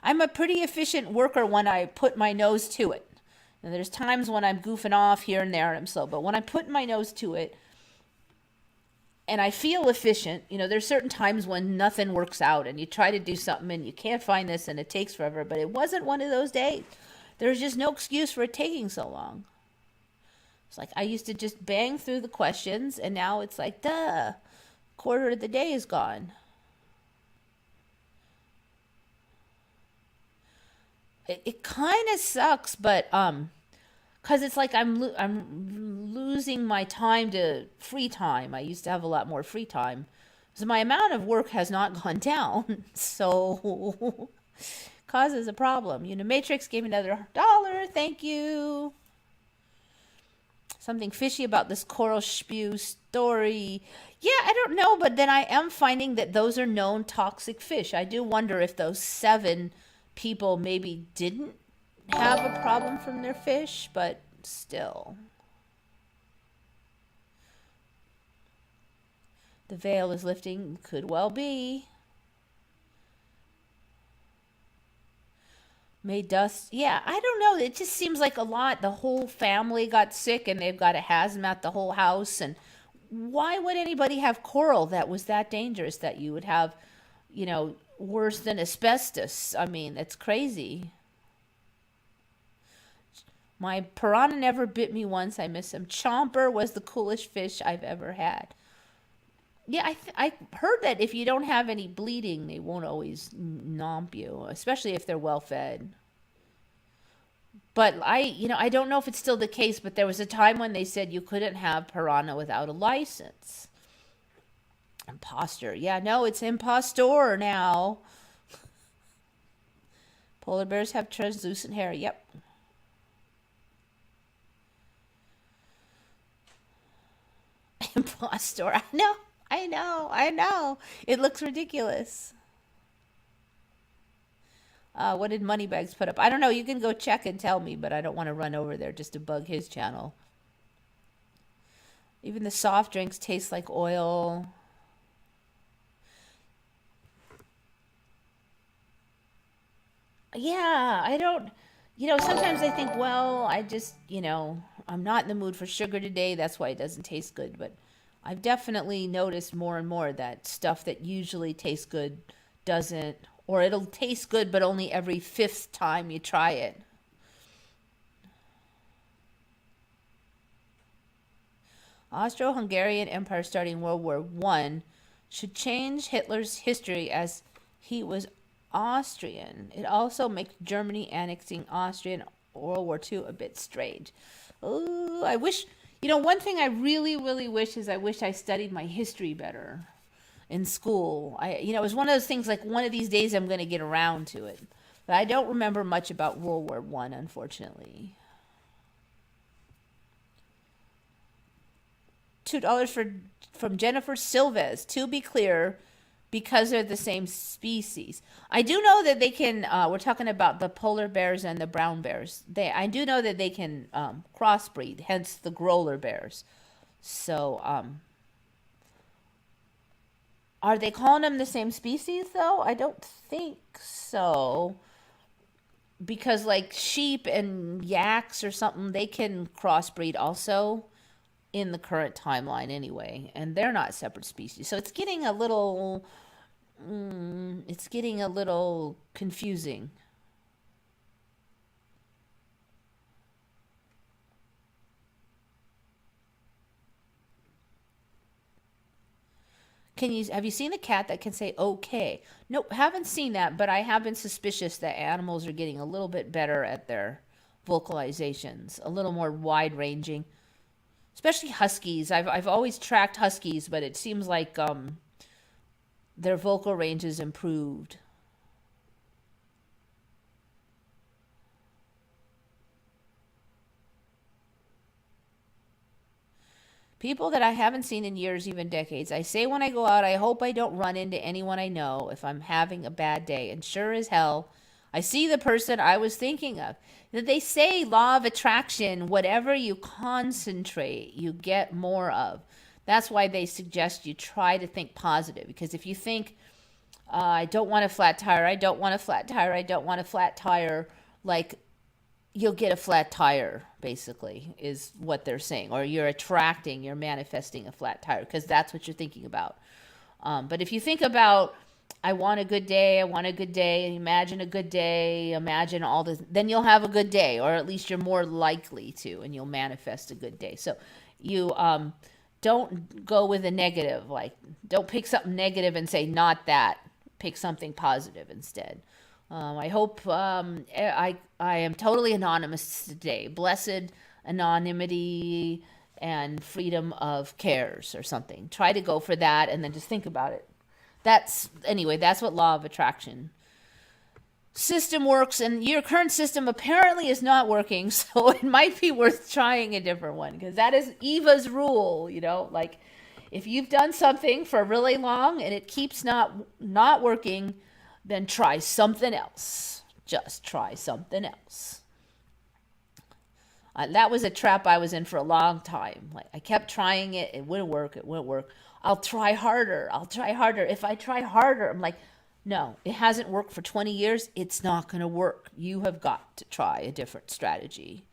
I'm a pretty efficient worker when I put my nose to it. And there's times when I'm goofing off here and there and I'm slow. But when I'm putting my nose to it and I feel efficient, there's certain times when nothing works out and you try to do something and you can't find this and it takes forever. But it wasn't one of those days. There's just no excuse for it taking so long. It's like I used to just bang through the questions, and now it's like, quarter of the day is gone. It kind of sucks, but because it's like I'm losing my time to free time. I used to have a lot more free time, so my amount of work has not gone down. So causes a problem. Matrix gave me another $1. Thank you. Something fishy about this coral spew story. Yeah, I don't know, but then I am finding that those are known toxic fish. I do wonder if those 7 people maybe didn't have a problem from their fish, but still. The veil is lifting. Could well be. Made dust. Yeah, I don't know. It just seems like a lot. The whole family got sick and they've got a hazmat, the whole house. And why would anybody have coral that was that dangerous that you would have, worse than asbestos? I mean, that's crazy. My piranha never bit me once. I miss him. Chomper was the coolest fish I've ever had. Yeah, I heard that if you don't have any bleeding, they won't always nomp you, especially if they're well fed. But I don't know if it's still the case, but there was a time when they said you couldn't have piranha without a license. Imposter. Yeah, no, it's impostor now. Polar bears have translucent hair. Yep. Impostor. I know. It looks ridiculous. What did Moneybags put up? I don't know. You can go check and tell me, but I don't want to run over there just to bug his channel. Even the soft drinks taste like oil. Yeah, I don't, sometimes I think, well, I just, I'm not in the mood for sugar today. That's why it doesn't taste good. But I've definitely noticed more and more that stuff that usually tastes good doesn't, or it'll taste good, but only every 5th time you try it. Austro-Hungarian Empire starting World War I should change Hitler's history as he was Austrian. It also makes Germany annexing Austria in World War II a bit strange. Oh, I wish, one thing I really, really wish is I wish I studied my history better in school. It was one of those things like one of these days I'm going to get around to it. But I don't remember much about World War I, unfortunately. $2 from Jennifer Silvez. To be clear, because they're the same species. I do know that they can. We're talking about the polar bears and the brown bears. I do know that they can crossbreed. Hence the growler bears. So, are they calling them the same species though? I don't think so. Because like sheep and yaks or something, they can crossbreed also in the current timeline anyway, and they're not separate species. So it's getting a little confusing. Have you seen a cat that can say okay? Nope, haven't seen that, but I have been suspicious that animals are getting a little bit better at their vocalizations, a little more wide ranging. Especially huskies. I've always tracked huskies, but it seems like their vocal range is improved. People that I haven't seen in years, even decades. I say when I go out, I hope I don't run into anyone I know if I'm having a bad day. And sure as hell, I see the person I was thinking of. They say law of attraction, whatever you concentrate, you get more of. That's why they suggest you try to think positive. Because if you think, I don't want a flat tire, I don't want a flat tire, I don't want a flat tire, like you'll get a flat tire, basically, is what they're saying. Or you're manifesting a flat tire because that's what you're thinking about. But if you think about, I want a good day, imagine a good day, imagine all this, then you'll have a good day, or at least you're more likely to, and you'll manifest a good day. So you don't go with a negative, like don't pick something negative and say, not that, pick something positive instead. I hope I am totally anonymous today. Blessed anonymity and freedom of cares or something. Try to go for that and then just think about it. That's what law of attraction system works, and your current system apparently is not working, so it might be worth trying a different one, because that is Eva's rule, like if you've done something for really long and it keeps not working, then try something else. Just try something else. That was a trap I was in for a long time. Like I kept trying it. It wouldn't work. I'll try harder. If I try harder, I'm like, no, it hasn't worked for 20 years. It's not going to work. You have got to try a different strategy.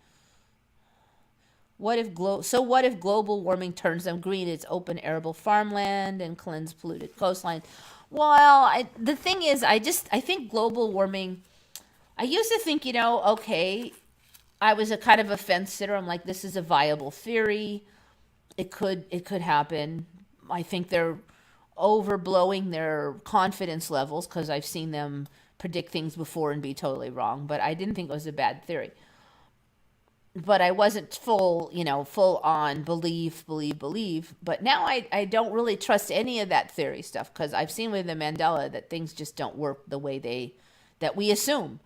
What if global warming turns them green? It's open arable farmland and cleanse polluted coastlines. Well, the thing is, I think global warming, I used to think, okay, I was a kind of a fence sitter. I'm like, this is a viable theory. It could happen. I think they're overblowing their confidence levels because I've seen them predict things before and be totally wrong. But I didn't think it was a bad theory. But I wasn't full on believe. But now I don't really trust any of that theory stuff because I've seen with the Mandela that things just don't work the way that we assume.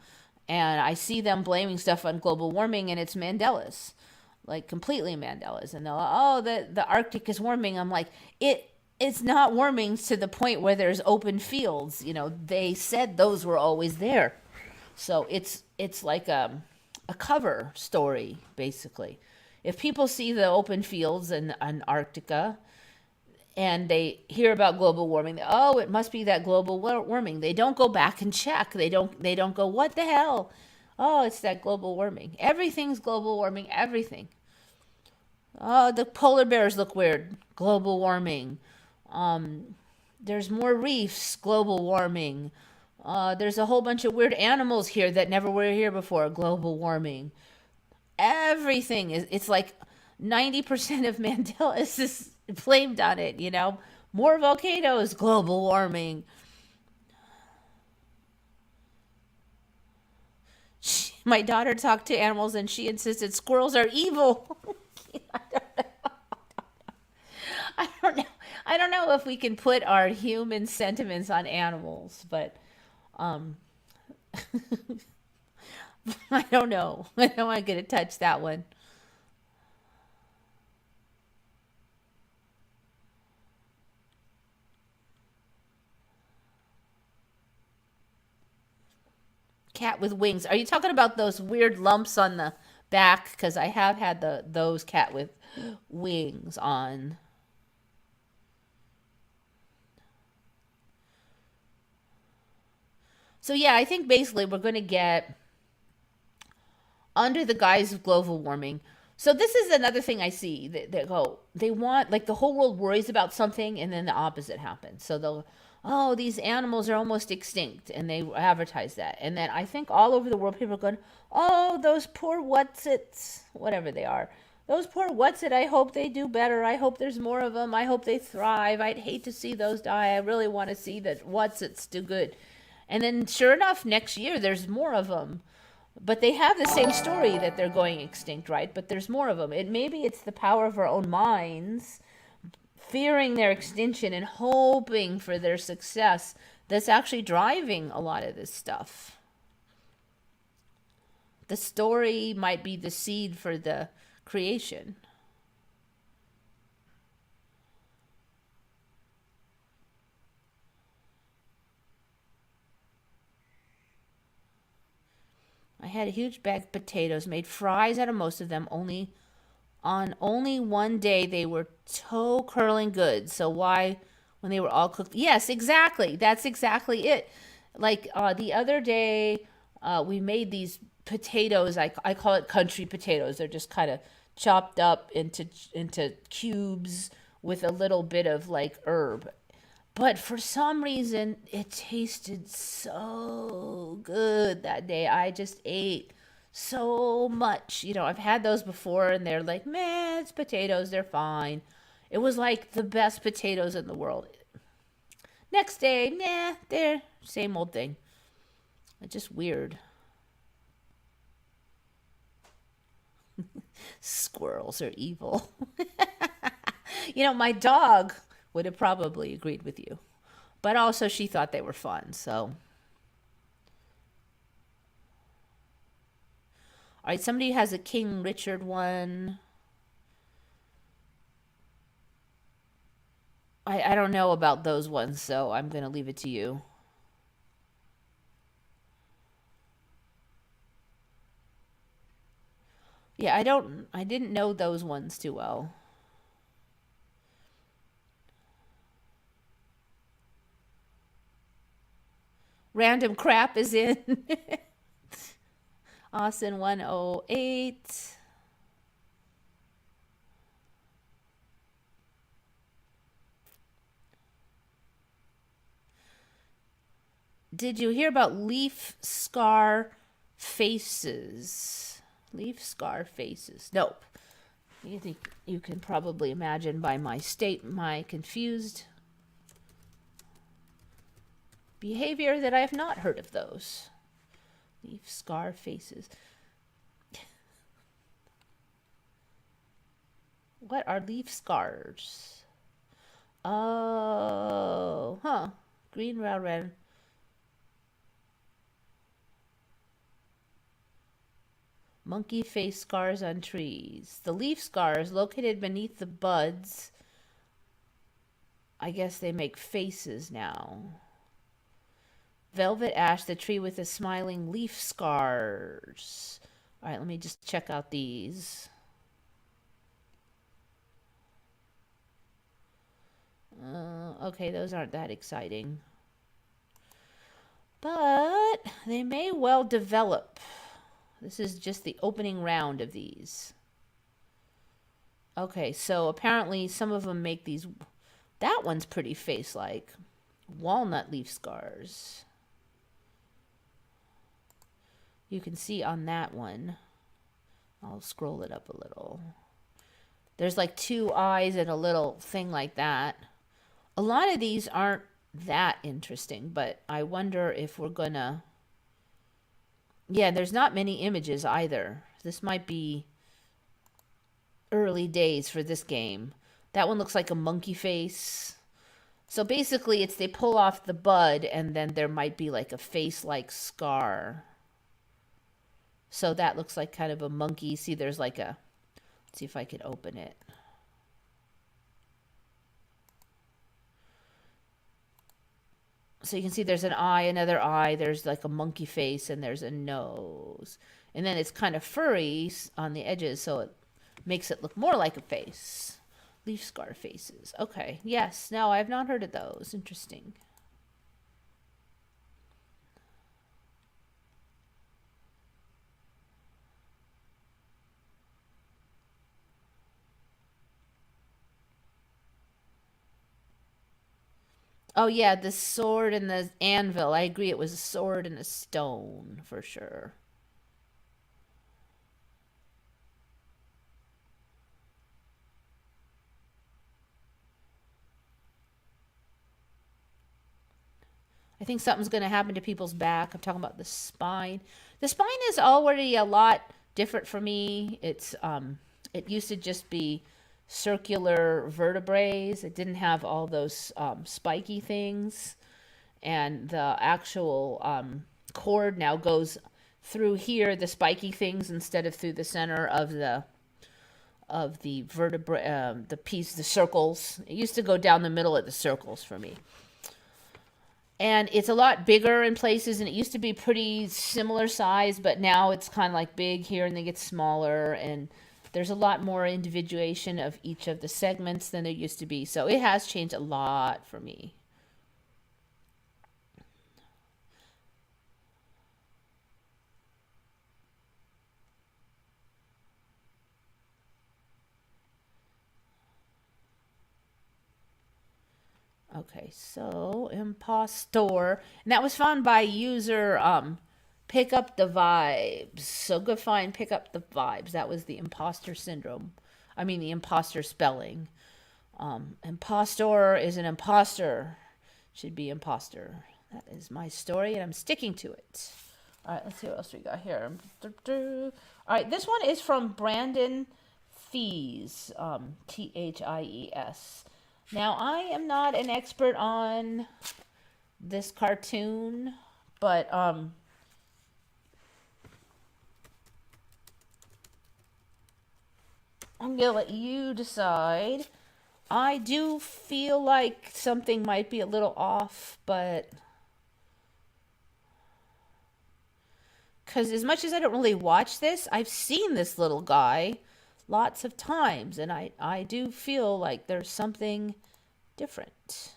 And I see them blaming stuff on global warming, and it's Mandela's. Like completely Mandela's. And they're the Arctic is warming. I'm like, it's not warming to the point where there's open fields. They said those were always there. So it's like a cover story, basically. If people see the open fields in Antarctica and they hear about global warming, it must be that global warming. They don't go back and check. They don't go, what the hell? Oh, it's that global warming. Everything's global warming, everything. Oh, the polar bears look weird. Global warming. There's more reefs. Global warming. There's a whole bunch of weird animals here that never were here before. Global warming. Everything it's like 90% of Mandela is blamed on it, More volcanoes. Global warming. My daughter talked to animals and she insisted squirrels are evil. I don't know if we can put our human sentiments on animals, but I don't know. I don't want to get to touch that one. Cat with wings. Are you talking about those weird lumps on the back? Because I have had those cat with wings on. So yeah, I think basically we're going to get under the guise of global warming. So this is another thing I see that go, they want, like, the whole world worries about something and then the opposite happens. So they'll, oh, these animals are almost extinct, and they advertise that. And then I think all over the world people are going, oh, those poor whatsits, whatever they are. Those poor whatsit, I hope they do better. I hope there's more of them. I hope they thrive. I'd hate to see those die. I really want to see that whatsits do good. And then sure enough, next year there's more of them. But they have the same story that they're going extinct, right? But there's more of them. Maybe it's the power of our own minds, fearing their extinction and hoping for their success, that's actually driving a lot of this stuff. The story might be the seed for the creation. I had a huge bag of potatoes, made fries out of most of them. Only one day they were toe curling good. So why, when they were all cooked? Yes, exactly. That's exactly it. Like the other day, we made these potatoes. I call it country potatoes. They're just kind of chopped up into cubes with a little bit of like herb. But for some reason, it tasted so good that day. I just ate so much. You know, I've had those before and they're like, man, it's potatoes. They're fine. It was like the best potatoes in the world. Next day, nah, they're same old thing. It's just weird. Squirrels are evil. You know, my dog would have probably agreed with you. But also she thought they were fun, so. All right, somebody has a King Richard one. I don't know about those ones, so I'm going to leave it to you. Yeah, I didn't know those ones too well. Random crap is in. Austin 108. Did you hear about leaf scar faces? Leaf scar faces. Nope. You think you can probably imagine by my confused behavior that I have not heard of those. Leaf scar faces. What are leaf scars? Oh, huh. Green, red. Monkey face scars on trees. The leaf scars located beneath the buds. I guess they make faces now. Velvet ash, the tree with the smiling leaf scars. All right, let me just check out these. Okay, those aren't that exciting. But they may well develop. This is just the opening round of these. Okay, so apparently some of them make these. That one's pretty face-like. Walnut leaf scars. You can see on that one. I'll scroll it up a little. There's like two eyes and a little thing like that. A lot of these aren't that interesting, but I wonder if we're gonna. Yeah, there's not many images either. This might be early days for this game. That one looks like a monkey face. So basically it's they pull off the bud and then there might be like a face-like scar. So that looks like kind of a monkey. See, there's like a, let's see if I can open it. So you can see there's an eye, another eye, there's like a monkey face, and there's a nose. And then it's kind of furry on the edges, so it makes it look more like a face. Leaf scar faces. Okay, yes. No, I have not heard of those. Interesting. Oh yeah, the sword and the anvil. I agree, it was a sword and a stone for sure. I think something's going to happen to people's back. I'm talking about the spine. The spine is already a lot different for me. It used to just be circular vertebrae. It didn't have all those spiky things, and the actual cord now goes through here, the spiky things, instead of through the center of the vertebrae, the circles. It used to go down the middle of the circles for me. And it's a lot bigger in places, and it used to be pretty similar size, but now it's kind of like big here and then gets smaller, and there's a lot more individuation of each of the segments than there used to be. So it has changed a lot for me. Okay, so impostor, and that was found by user pick up the vibes. So go find pick up the vibes. That was the imposter syndrome. I mean the imposter spelling. Impostor is an imposter. Should be imposter. That is my story, and I'm sticking to it. All right, let's see what else we got here. All right, this one is from Brandon Thies, Thies. Now, I am not an expert on this cartoon, but I'm going to let you decide. I do feel like something might be a little off, but because as much as I don't really watch this, I've seen this little guy lots of times, and I do feel like there's something different.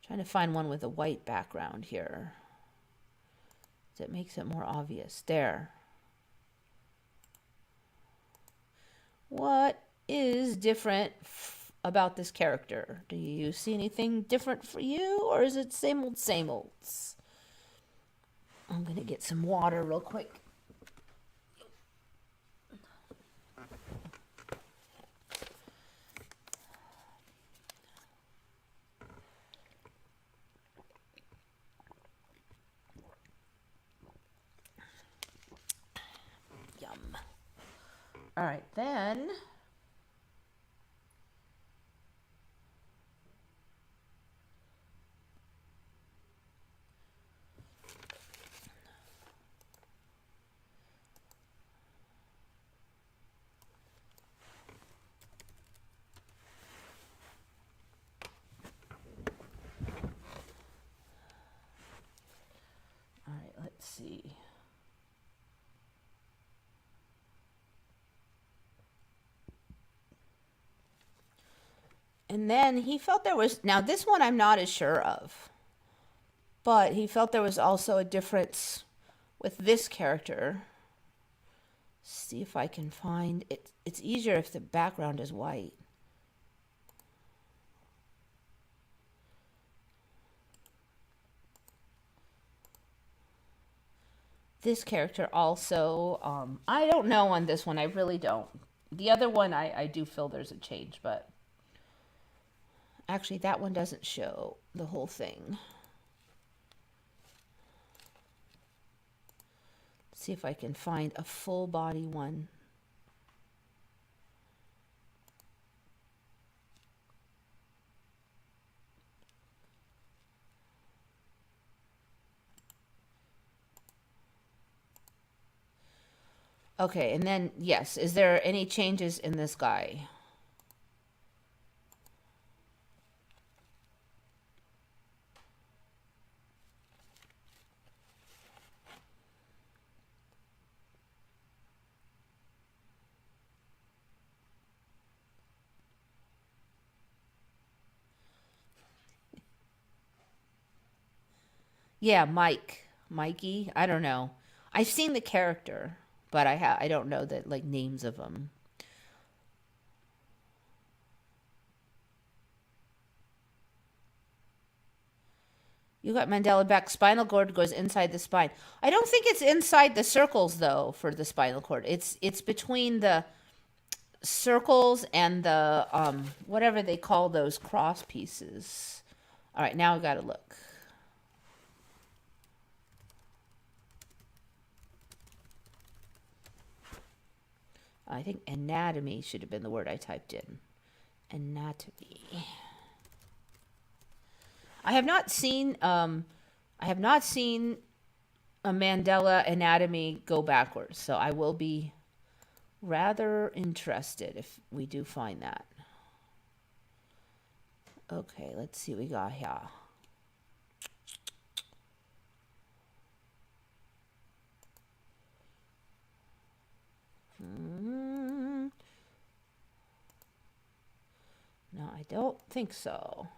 I'm trying to find one with a white background here that makes it more obvious. There. What is different about this character? Do you see anything different for you, or is it same old, same olds? I'm gonna get some water real quick. Yum. All right, then. All right, let's see. And then he felt there was, now this one I'm not as sure of, but he felt there was also a difference with this character. See if I can find it. It's easier if the background is white. This character also, I don't know on this one. I really don't. The other one, I do feel there's a change, but actually that one doesn't show the whole thing. Let's see if I can find a full body one. Okay, and then, yes, is there any changes in this guy? Yeah, Mikey. I don't know. I've seen the character, but I don't know the like names of them. You got Mandela back. Spinal cord goes inside the spine. I don't think it's inside the circles though for the spinal cord. It's between the circles and the whatever they call those cross pieces. All right, now I got to look. I think anatomy should have been the word I typed in. Anatomy. I have not seen I have not seen a Mandela anatomy go backwards, so I will be rather interested if we do find that. Okay, let's see what we got here. No, I don't think so.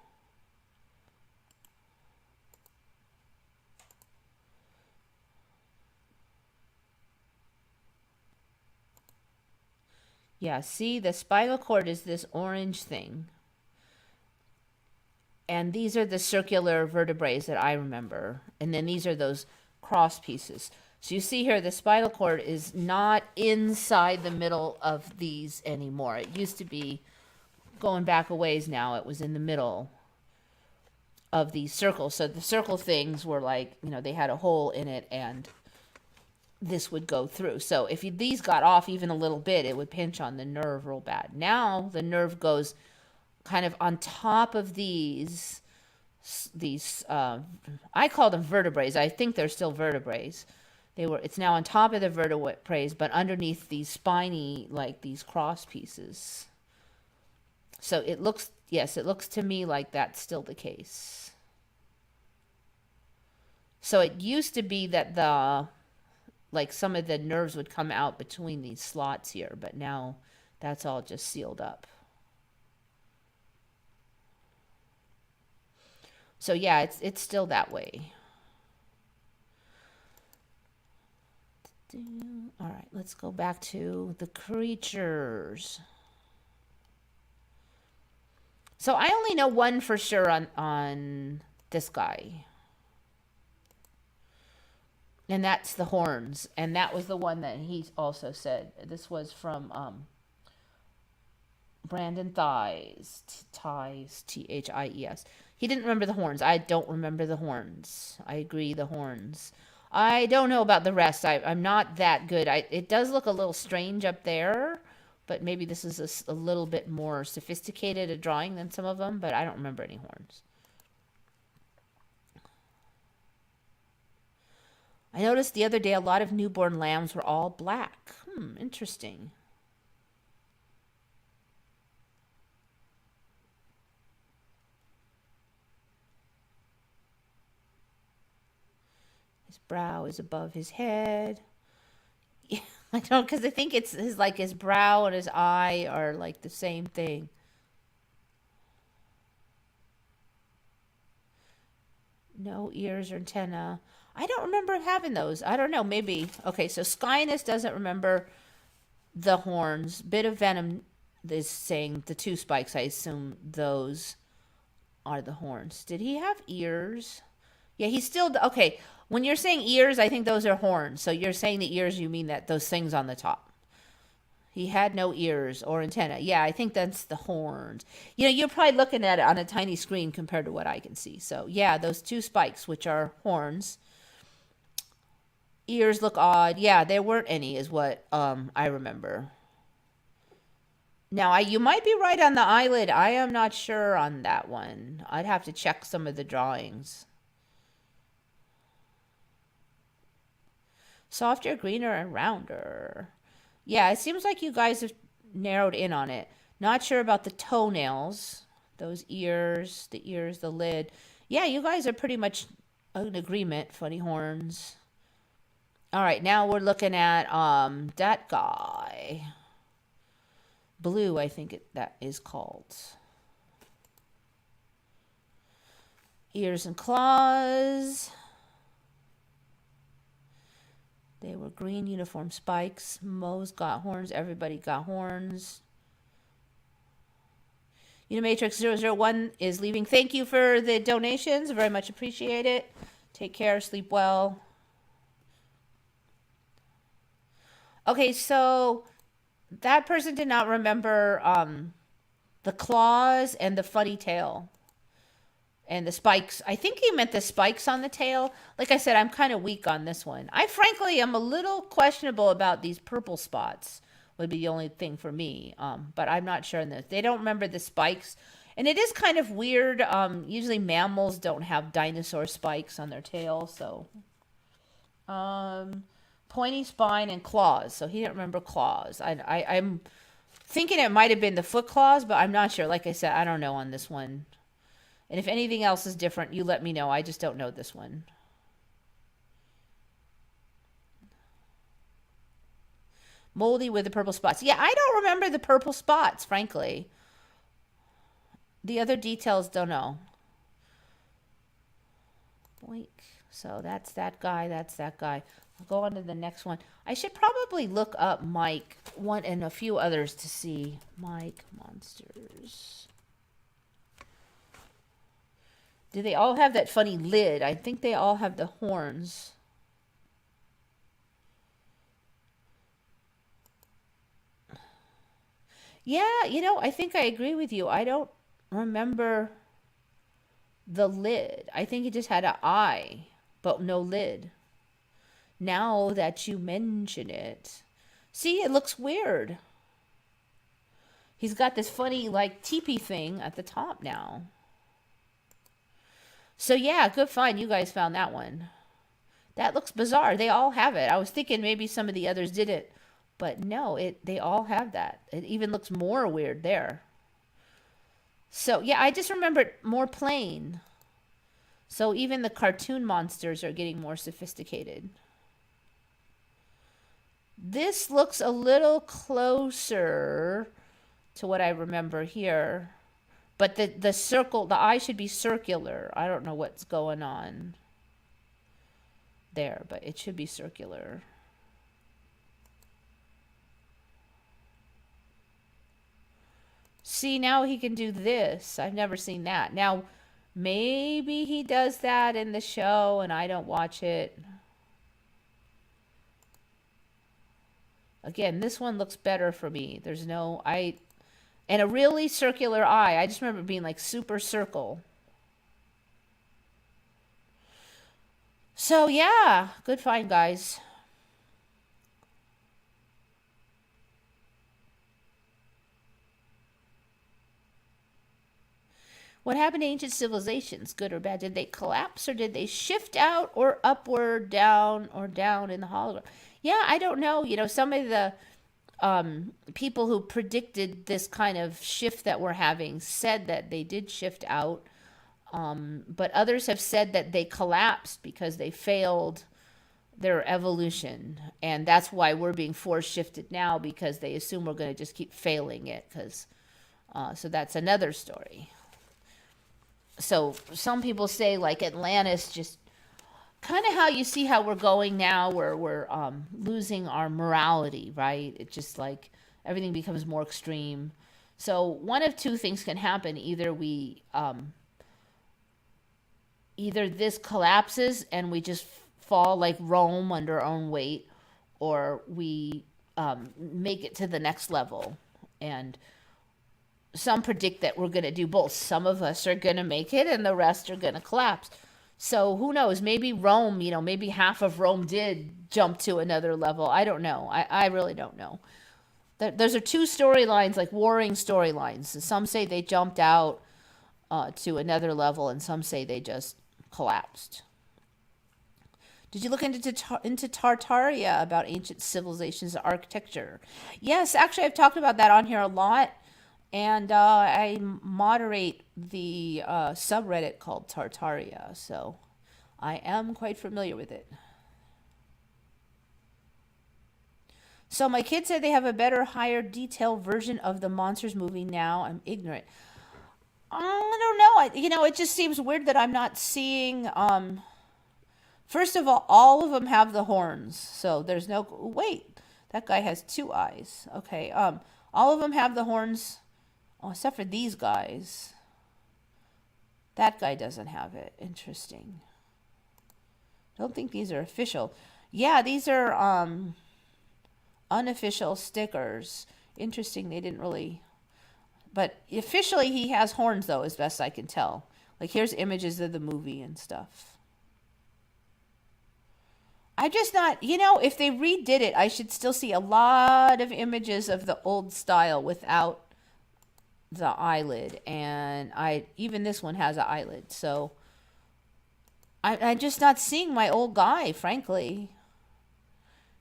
Yeah, see, the spinal cord is this orange thing. And these are the circular vertebrae that I remember. And then these are those cross pieces. So you see here, the spinal cord is not inside the middle of these anymore. It used to be, going back a ways now, it was in the middle of these circles. So the circle things were like, you know, they had a hole in it and this would go through. So if these got off even a little bit, it would pinch on the nerve real bad. Now the nerve goes kind of on top of these I call them vertebrae. I think they're still vertebrae. It's now on top of the vertebrae, but underneath these spiny, like these cross pieces. So it looks, yes, it looks to me like that's still the case. So it used to be that like some of the nerves would come out between these slots here, but now that's all just sealed up. So yeah, it's still that way. All right, let's go back to the creatures. So I only know one for sure on this guy. And that's the horns. And that was the one that he also said. This was from Brandon Thies. Thies. He didn't remember the horns. I don't remember the horns. I agree, the horns. I don't know about the rest. I'm not that good. It does look a little strange up there, but maybe this is a little bit more sophisticated a drawing than some of them, but I don't remember any horns. I noticed the other day a lot of newborn lambs were all black. Interesting. His brow is above his head. Yeah, I don't, because I think it's his brow and his eye are like the same thing. No ears or antenna. I don't remember having those. I don't know. Maybe. Okay, so Skyness doesn't remember the horns. Bit of Venom is saying the two spikes. I assume those are the horns. Did he have ears? Yeah, he's still... Okay, when you're saying ears, I think those are horns. So you're saying the ears, you mean that those things on the top. He had no ears or antenna. Yeah, I think that's the horns. You know, you're probably looking at it on a tiny screen compared to what I can see. So, yeah, those two spikes, which are horns. Ears look odd. Yeah, there weren't any is what I remember. Now, you might be right on the eyelid. I am not sure on that one. I'd have to check some of the drawings. Softer, greener, and rounder. Yeah, it seems like you guys have narrowed in on it. Not sure about the toenails. Those ears, the lid. Yeah, you guys are pretty much in agreement. Funny horns. All right, now we're looking at that guy. Blue, I think that is called. Ears and claws. They were green uniform spikes. Moe's got horns. Everybody got horns. Unimatrix001 is leaving. Thank you for the donations. Very much appreciate it. Take care. Sleep well. Okay, so that person did not remember the claws and the funny tail and the spikes. I think he meant the spikes on the tail. Like I said, I'm kind of weak on this one. I frankly am a little questionable about these purple spots. Would be the only thing for me. But I'm not sure on this. They don't remember the spikes. And it is kind of weird. Usually mammals don't have dinosaur spikes on their tail. So, pointy spine and claws. So he didn't remember claws. I'm thinking it might have been the foot claws, but I'm not sure. Like I said, I don't know on this one. And if anything else is different, you let me know. I just don't know this one. Moldy with the purple spots. Yeah, I don't remember the purple spots, frankly. The other details, don't know. Boink. So that's that guy. That's that guy. I'll go on to the next one. I should probably look up Mike one and a few others to see. Mike monsters. Do they all have that funny lid? I think they all have the horns. Yeah, I think I agree with you. I don't remember the lid. I think he just had an eye, but no lid. Now that you mention it. See, it looks weird. He's got this funny, like, teepee thing at the top now. So, yeah, good find. You guys found that one. That looks bizarre. They all have it. I was thinking maybe some of the others did it. But no, they all have that. It even looks more weird there. So, yeah, I just remember it more plain. So even the cartoon monsters are getting more sophisticated. This looks a little closer to what I remember here. But the circle, the eye should be circular. I don't know what's going on there, but it should be circular. See, now he can do this. I've never seen that. Now, maybe he does that in the show and I don't watch it. Again, this one looks better for me. There's no, and a really circular eye. I just remember it being like super circle. So, yeah, good find, guys. What happened to ancient civilizations, good or bad? Did they collapse or did they shift out or upward, down, or down in the hologram? Yeah, I don't know. Some of the people who predicted this kind of shift that we're having said that they did shift out. But others have said that they collapsed because they failed their evolution. And that's why we're being force shifted now, because they assume we're going to just keep failing it. So that's another story. So some people say like Atlantis, just kind of how you see how we're going now, where we're losing our morality, right? It's just like everything becomes more extreme. So one of two things can happen. Either this collapses and we just fall like Rome under our own weight, or we make it to the next level. And some predict that we're going to do both. Some of us are going to make it and the rest are going to collapse. So who knows? Maybe Rome, maybe half of Rome did jump to another level. I don't know. I really don't know. Those are two storylines, like warring storylines. Some say they jumped out to another level, and some say they just collapsed. Did you look into Tartaria about ancient civilizations architecture? Yes, actually, I've talked about that on here a lot. And I moderate the subreddit called Tartaria, so I am quite familiar with it. So my kids said they have a better, higher detail version of the Monsters movie now. I'm ignorant. I don't know. It just seems weird that I'm not seeing First of all of them have the horns. So there's no, wait, that guy has two eyes. Okay. All of them have the horns. Oh, except for these guys. That guy doesn't have it. Interesting. Don't think these are official. Yeah, these are unofficial stickers. Interesting. They didn't really. But officially, he has horns, though, as best I can tell. Like, here's images of the movie and stuff. I'm just not, if they redid it, I should still see a lot of images of the old style without the eyelid. And even this one has an eyelid. So I'm just not seeing my old guy, frankly.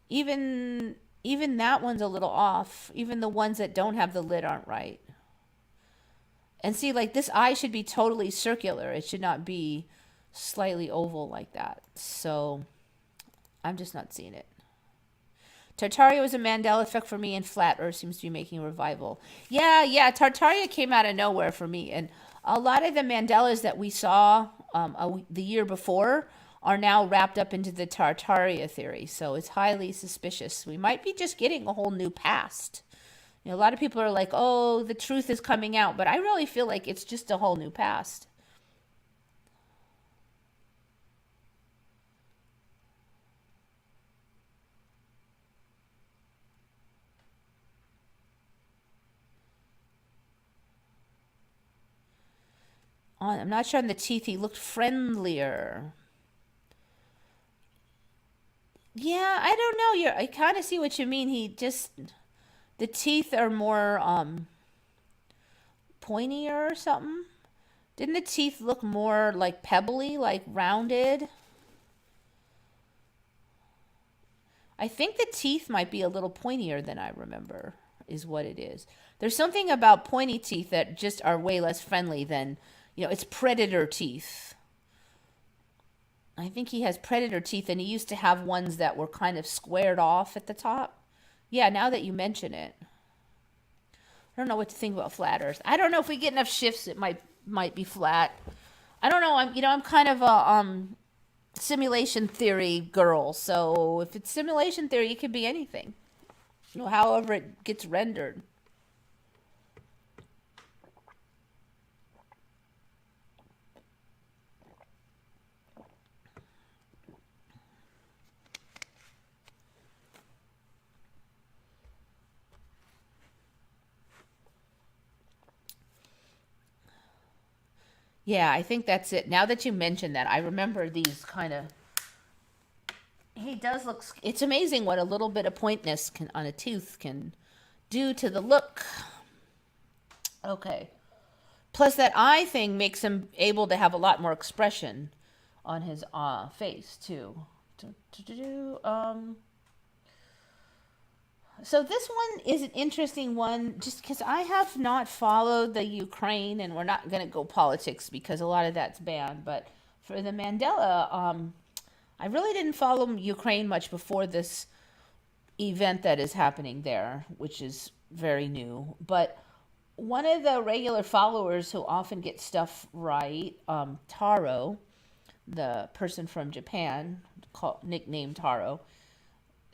Even that one's a little off. Even the ones that don't have the lid aren't right. And see, like, this eye should be totally circular. It should not be slightly oval like that. So I'm just not seeing it. Tartaria was a Mandela effect for me, and Flat Earth seems to be making a revival. Yeah, Tartaria came out of nowhere for me. And a lot of the Mandelas that we saw the year before are now wrapped up into the Tartaria theory. So it's highly suspicious. We might be just getting a whole new past. A lot of people are like, oh, the truth is coming out. But I really feel like it's just a whole new past. I'm not sure on the teeth. He looked friendlier. Yeah, I don't know. I kind of see what you mean. The teeth are more pointier or something. Didn't the teeth look more like pebbly, like rounded? I think the teeth might be a little pointier than I remember, is what it is. There's something about pointy teeth that just are way less friendly than, it's predator teeth. I think he has predator teeth, and he used to have ones that were kind of squared off at the top. Yeah, now that you mention it. I don't know what to think about flat Earth. I don't know if we get enough shifts, it might be flat. I don't know. I'm kind of a simulation theory girl. So if it's simulation theory, it could be anything. However it gets rendered. Yeah, I think that's it. Now that you mention that, I remember these kind of. He does look. It's amazing what a little bit of pointness on a tooth can do to the look. Okay. Plus, that eye thing makes him able to have a lot more expression on his face too. So this one is an interesting one just because I have not followed the Ukraine, and we're not going to go politics because a lot of that's banned. But for the Mandela, I really didn't follow Ukraine much before this event that is happening there, which is very new. But one of the regular followers who often gets stuff right, Taro, the person from Japan, nicknamed Taro,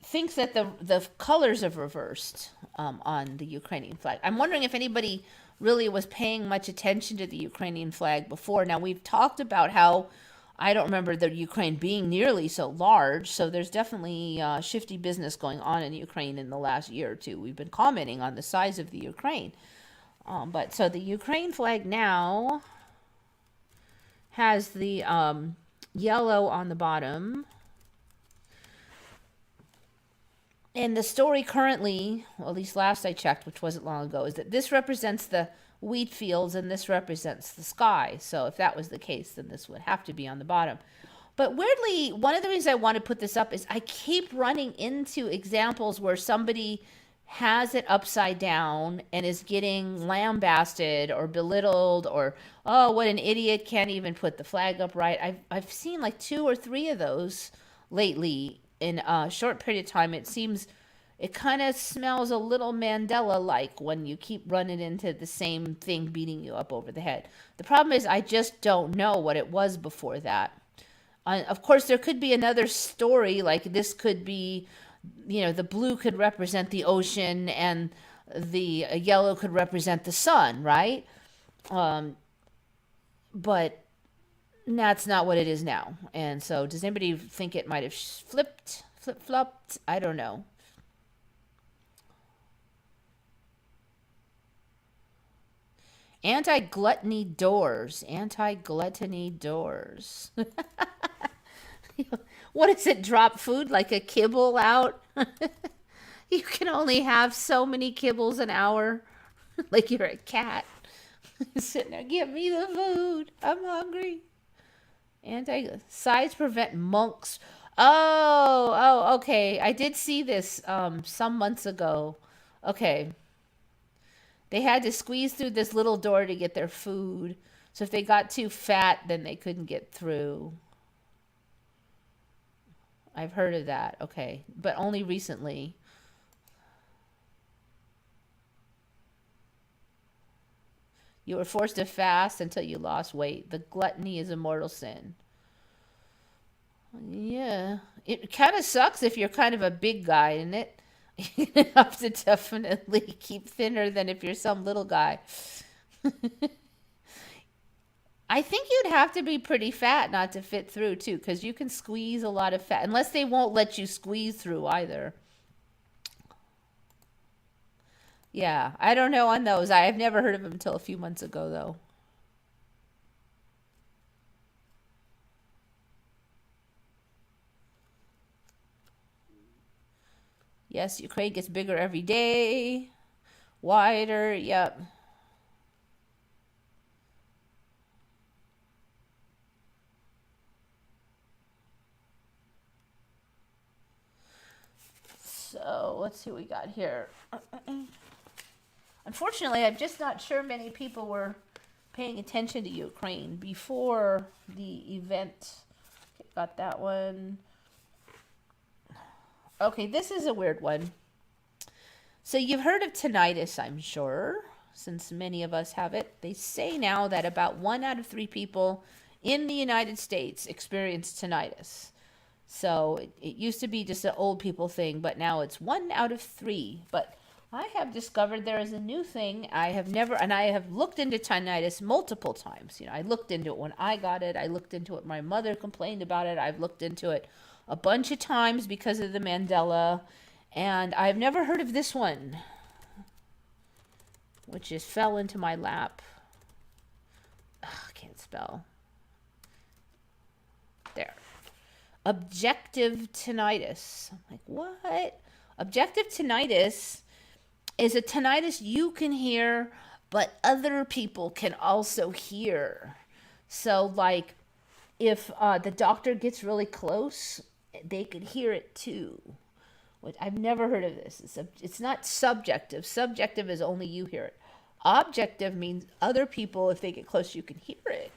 thinks that the colors have reversed on the Ukrainian flag. I'm wondering if anybody really was paying much attention to the Ukrainian flag before. Now, we've talked about how I don't remember the Ukraine being nearly so large, so there's definitely shifty business going on in Ukraine in the last year or two. We've been commenting on the size of the Ukraine. But so the Ukraine flag now has the yellow on the bottom. And the story currently, well, at least last I checked, which wasn't long ago, is that this represents the wheat fields and this represents the sky. So if that was the case, then this would have to be on the bottom. But weirdly, one of the reasons I want to put this up is I keep running into examples where somebody has it upside down and is getting lambasted or belittled or, oh, what an idiot, can't even put the flag up right. I've seen like 2 or 3 of those lately in a short period of time. It kind of smells a little Mandela-like when you keep running into the same thing beating you up over the head. The problem is I just don't know what it was before that. Of course, there could be another story, like this could be, the blue could represent the ocean and the yellow could represent the sun, right? Um, but that's not what it is now. And so, does anybody think it might have flip flopped? I don't know. Anti gluttony doors. What is it? Drop food like a kibble out? You can only have so many kibbles an hour, like you're a cat sitting there. Give me the food. I'm hungry. Anti sides prevent monks. Okay. I did see this some months ago. Okay, they had to squeeze through this little door to get their food. So if they got too fat, then they couldn't get through. I've heard of that. Okay, but only recently. You were forced to fast until you lost weight. The gluttony is a mortal sin. Yeah, it kind of sucks if you're kind of a big guy, isn't it? You have to definitely keep thinner than if you're some little guy. I think you'd have to be pretty fat not to fit through too, because you can squeeze a lot of fat, unless they won't let you squeeze through either. Yeah, I don't know on those. I have never heard of them until a few months ago, though. Yes, Ukraine gets bigger every day, wider. Yep. So let's see what we got here. Unfortunately, I'm just not sure many people were paying attention to Ukraine before the event. Okay, got that one. Okay, this is a weird one. So you've heard of tinnitus, I'm sure, since many of us have it. They say now that about 1 out of 3 people in the United States experience tinnitus. So it used to be just an old people thing, but now it's 1 out of 3. But I have discovered there is a new thing. I have never, and I have looked into tinnitus multiple times. I looked into it when I got it. I looked into it. My mother complained about it. I've looked into it a bunch of times because of the Mandela. And I've never heard of this one, which just fell into my lap. Ugh, I can't spell. There. Objective tinnitus. I'm like, what? Objective tinnitus is a tinnitus you can hear, but other people can also hear. So, like, if the doctor gets really close, they could hear it too. Which I've never heard of this. It's not subjective. Subjective is only you hear it. Objective means other people, if they get close, you can hear it.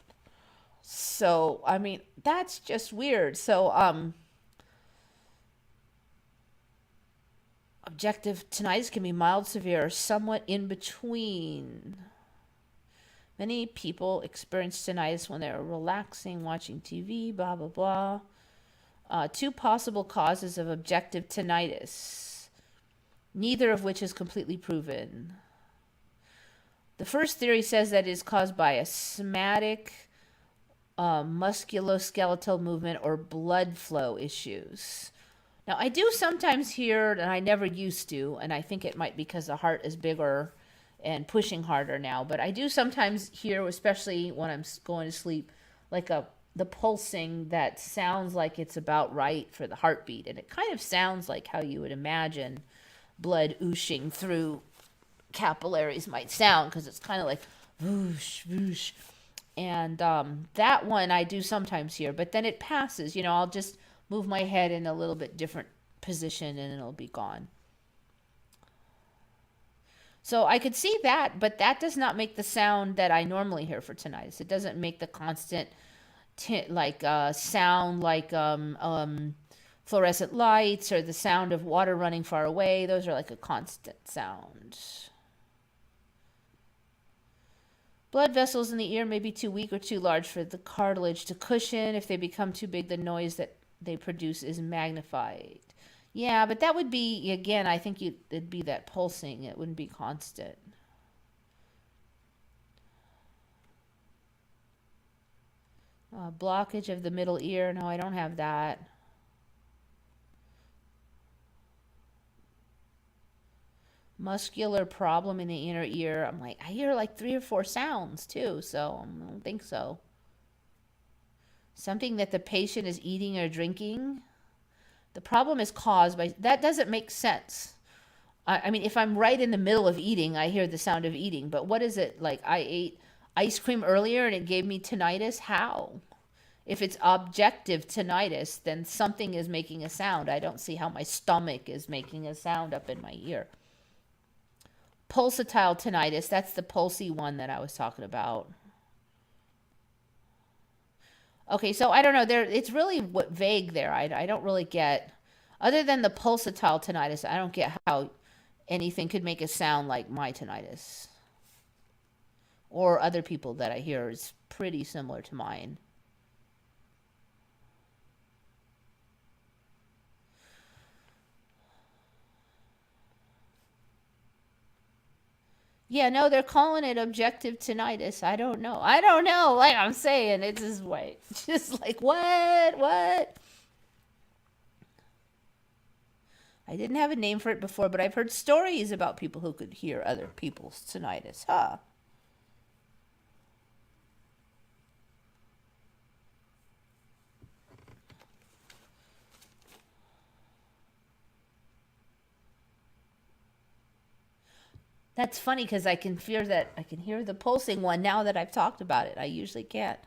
So, I mean, that's just weird. So, objective tinnitus can be mild, severe, or somewhat in between. Many people experience tinnitus when they're relaxing, watching TV, blah, blah, blah. 2 possible causes of objective tinnitus, neither of which is completely proven. The first theory says that it is caused by a somatic musculoskeletal movement or blood flow issues. Now, I do sometimes hear, and I never used to, and I think it might be because the heart is bigger and pushing harder now, but I do sometimes hear, especially when I'm going to sleep, like the pulsing that sounds like it's about right for the heartbeat. And it kind of sounds like how you would imagine blood ooshing through capillaries might sound, because it's kind of like whoosh, whoosh. And that one I do sometimes hear, but then it passes. I'll just move my head in a little bit different position and it'll be gone. So I could see that, but that does not make the sound that I normally hear for tinnitus. It doesn't make the constant sound like fluorescent lights or the sound of water running far away. Those are like a constant sound. Blood vessels in the ear may be too weak or too large for the cartilage to cushion. If they become too big, the noise that they produce is magnified. Yeah, but that would be, again, I think it'd be that pulsing. It wouldn't be constant. Blockage of the middle ear. No, I don't have that. Muscular problem in the inner ear. I'm like, I hear like 3 or 4 sounds too, so I don't think so. Something that the patient is eating or drinking. The problem is caused by, that doesn't make sense. I mean, if I'm right in the middle of eating, I hear the sound of eating, but what is it? Like I ate ice cream earlier and it gave me tinnitus? How? If it's objective tinnitus, then something is making a sound. I don't see how my stomach is making a sound up in my ear. Pulsatile tinnitus, that's the pulsy one that I was talking about. Okay, so I don't know. It's really vague there. I don't really get, other than the pulsatile tinnitus, I don't get how anything could make a sound like my tinnitus. Or other people that I hear is pretty similar to mine. Yeah, no, they're calling it objective tinnitus. I don't know. I don't know. Like I'm saying, it's just wait. Just like what? What? I didn't have a name for it before, but I've heard stories about people who could hear other people's tinnitus. Huh. That's funny because I can hear the pulsing one now that I've talked about it. I usually can't.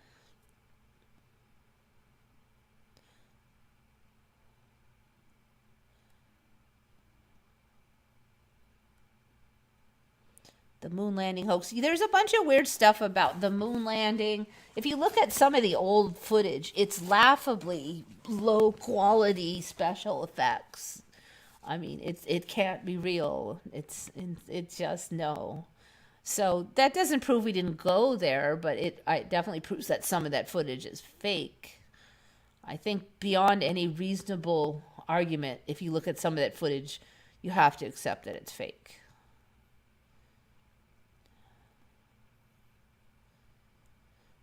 The moon landing hoax. There's a bunch of weird stuff about the moon landing. If you look at some of the old footage, it's laughably low quality special effects. I mean, it can't be real. It's just no. So that doesn't prove we didn't go there, but it definitely proves that some of that footage is fake. I think beyond any reasonable argument, if you look at some of that footage, you have to accept that it's fake.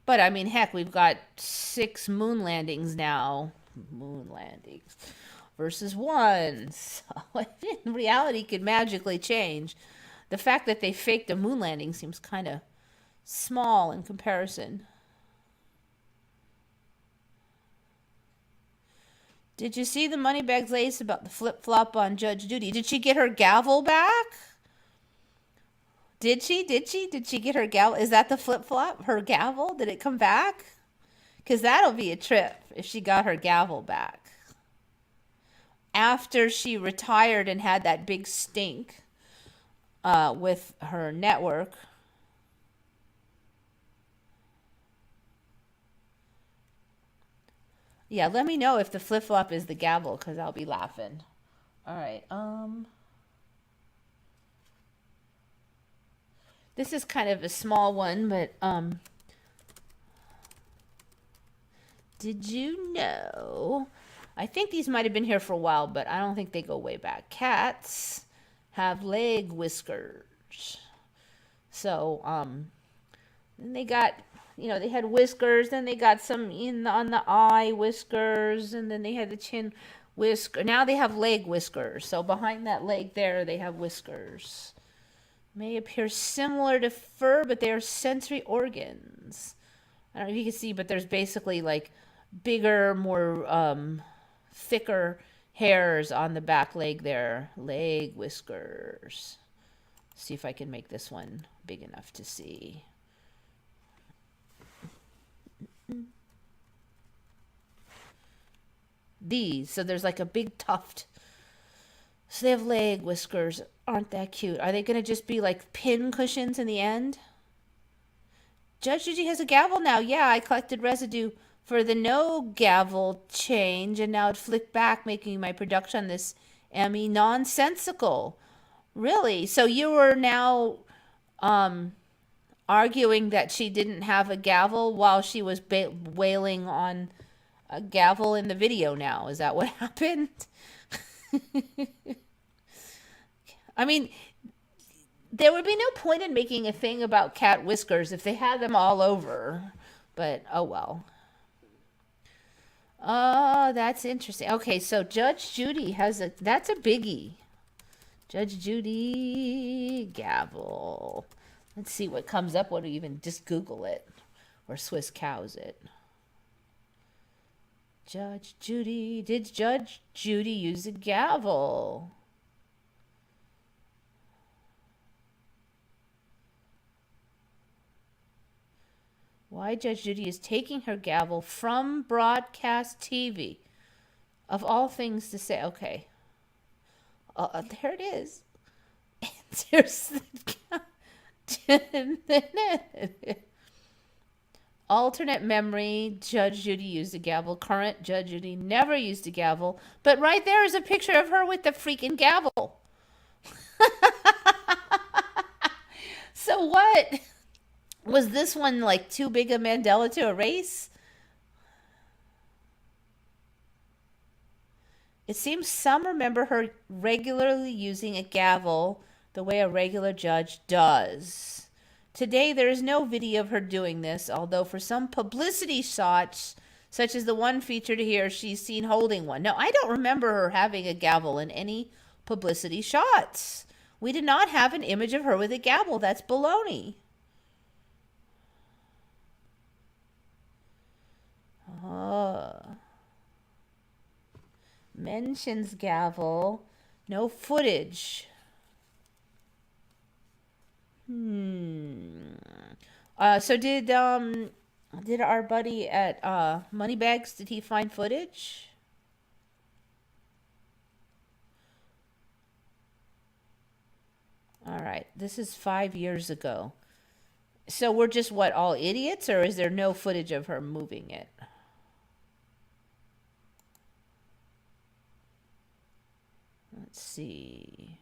But I mean, heck, we've got 6 moon landings now. Moon landings versus 1. So reality could magically change. The fact that they faked a moon landing seems kind of small in comparison. Did you see the Moneybags Lace about the flip-flop on Judge Judy? Did she get her gavel back? Did she? Did she? Did she get her gavel? Is that the flip-flop? Her gavel? Did it come back? Because that'll be a trip if she got her gavel back. After she retired and had that big stink with her network. Yeah, let me know if the flip-flop is the gavel because I'll be laughing. All right. This is kind of a small one, but did you know? I think these might have been here for a while, but I don't think they go way back. Cats have leg whiskers. So, then they got, they had whiskers, then they got some on the eye whiskers, and then they had the chin whisker. Now they have leg whiskers. So behind that leg there, they have whiskers. May appear similar to fur, but they are sensory organs. I don't know if you can see, but there's basically like bigger, more thicker hairs on the back leg there. Leg whiskers. See if I can make this one big enough to see. These, so there's like a big tuft. So they have leg whiskers. Aren't that cute? Are they going to just be like pin cushions in the end? Judge Judy has a gavel now. Yeah, I collected residue for the no gavel change, and now it flicked back, making my production on this Emmy nonsensical. Really? So you are now arguing that she didn't have a gavel while she was wailing on a gavel in the video now. Is that what happened? I mean, there would be no point in making a thing about cat whiskers if they had them all over. But, oh well. Oh, that's interesting. Okay, so Judge Judy that's a biggie. Judge Judy gavel. Let's see what comes up when we even just Google it or Swiss cows it. Judge Judy. Did Judge Judy use a gavel? Why Judge Judy is taking her gavel from broadcast TV. Of all things to say. Okay. There it is. There's the alternate memory, Judge Judy used a gavel. Current, Judge Judy never used a gavel. But right there is a picture of her with the freaking gavel. So what? Was this one like too big a Mandela to erase? It seems some remember her regularly using a gavel the way a regular judge does. Today, there is no video of her doing this, although for some publicity shots, such as the one featured here, she's seen holding one. No, I don't remember her having a gavel in any publicity shots. We did not have an image of her with a gavel. That's baloney. Mentions gavel. No footage. So did our buddy at Moneybags, did he find footage? All right, this is 5 years ago. So we're just what, all idiots, or is there no footage of her moving it? Let's see.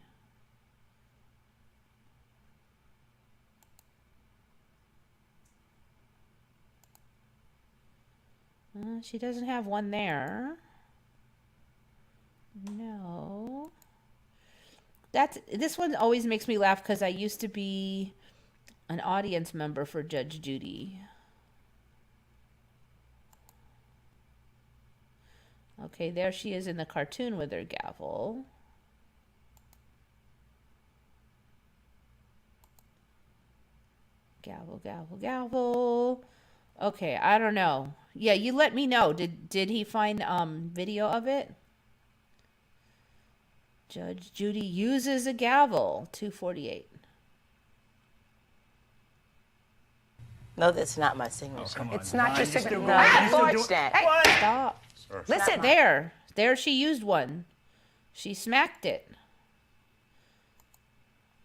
She doesn't have one there. No. This one always makes me laugh because I used to be an audience member for Judge Judy. Okay, there she is in the cartoon with her gavel. Gavel, gavel, gavel. Okay, I don't know. Yeah, you let me know. Did he find video of it? Judge Judy uses a gavel. 248. No, that's not my signature. Oh, come on. It's not your signature. No, I forged that. Hey, Stop. listen. There she used one. She smacked it.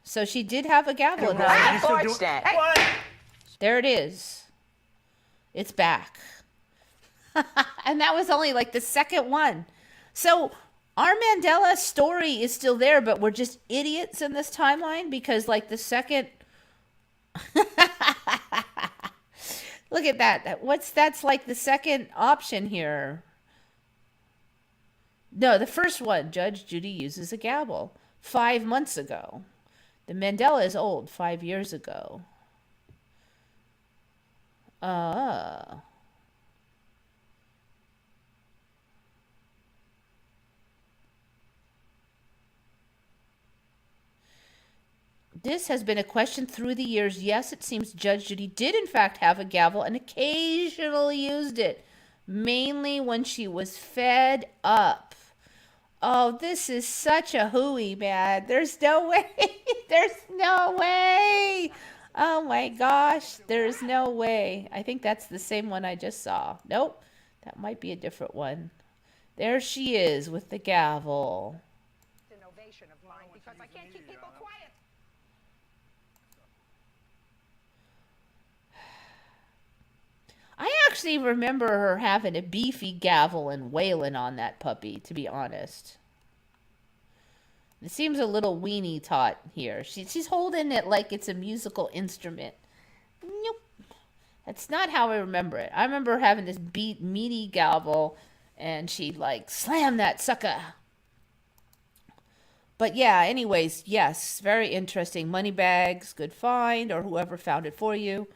So she did have a gavel in No, there. I forged that. Hey. There it is. It's back. And that was only like the second one. So our Mandela story is still there, but we're just idiots in this timeline because like the second... Look at that. That's like the second option here. No, the first one, Judge Judy uses a gavel 5 months ago. The Mandela is old, 5 years ago. This has been a question through the years. Yes, it seems Judge Judy did in fact have a gavel and occasionally used it, mainly when she was fed up. Oh, this is such a hooey, man. There's no way. There's no way. Oh my gosh. There's no way. I think that's the same one I just saw. Nope. That might be a different one. There she is with the gavel. Innovation of mine because I can't keep people quiet. I actually remember her having a beefy gavel and wailing on that puppy, to be honest. It seems a little weenie tot here. She's holding it like it's a musical instrument. That's not how I remember it. I remember having this meaty gavel, and she'd like slam that sucker. But yeah, anyways, yes, very interesting. Money bags, good find, or whoever found it for you.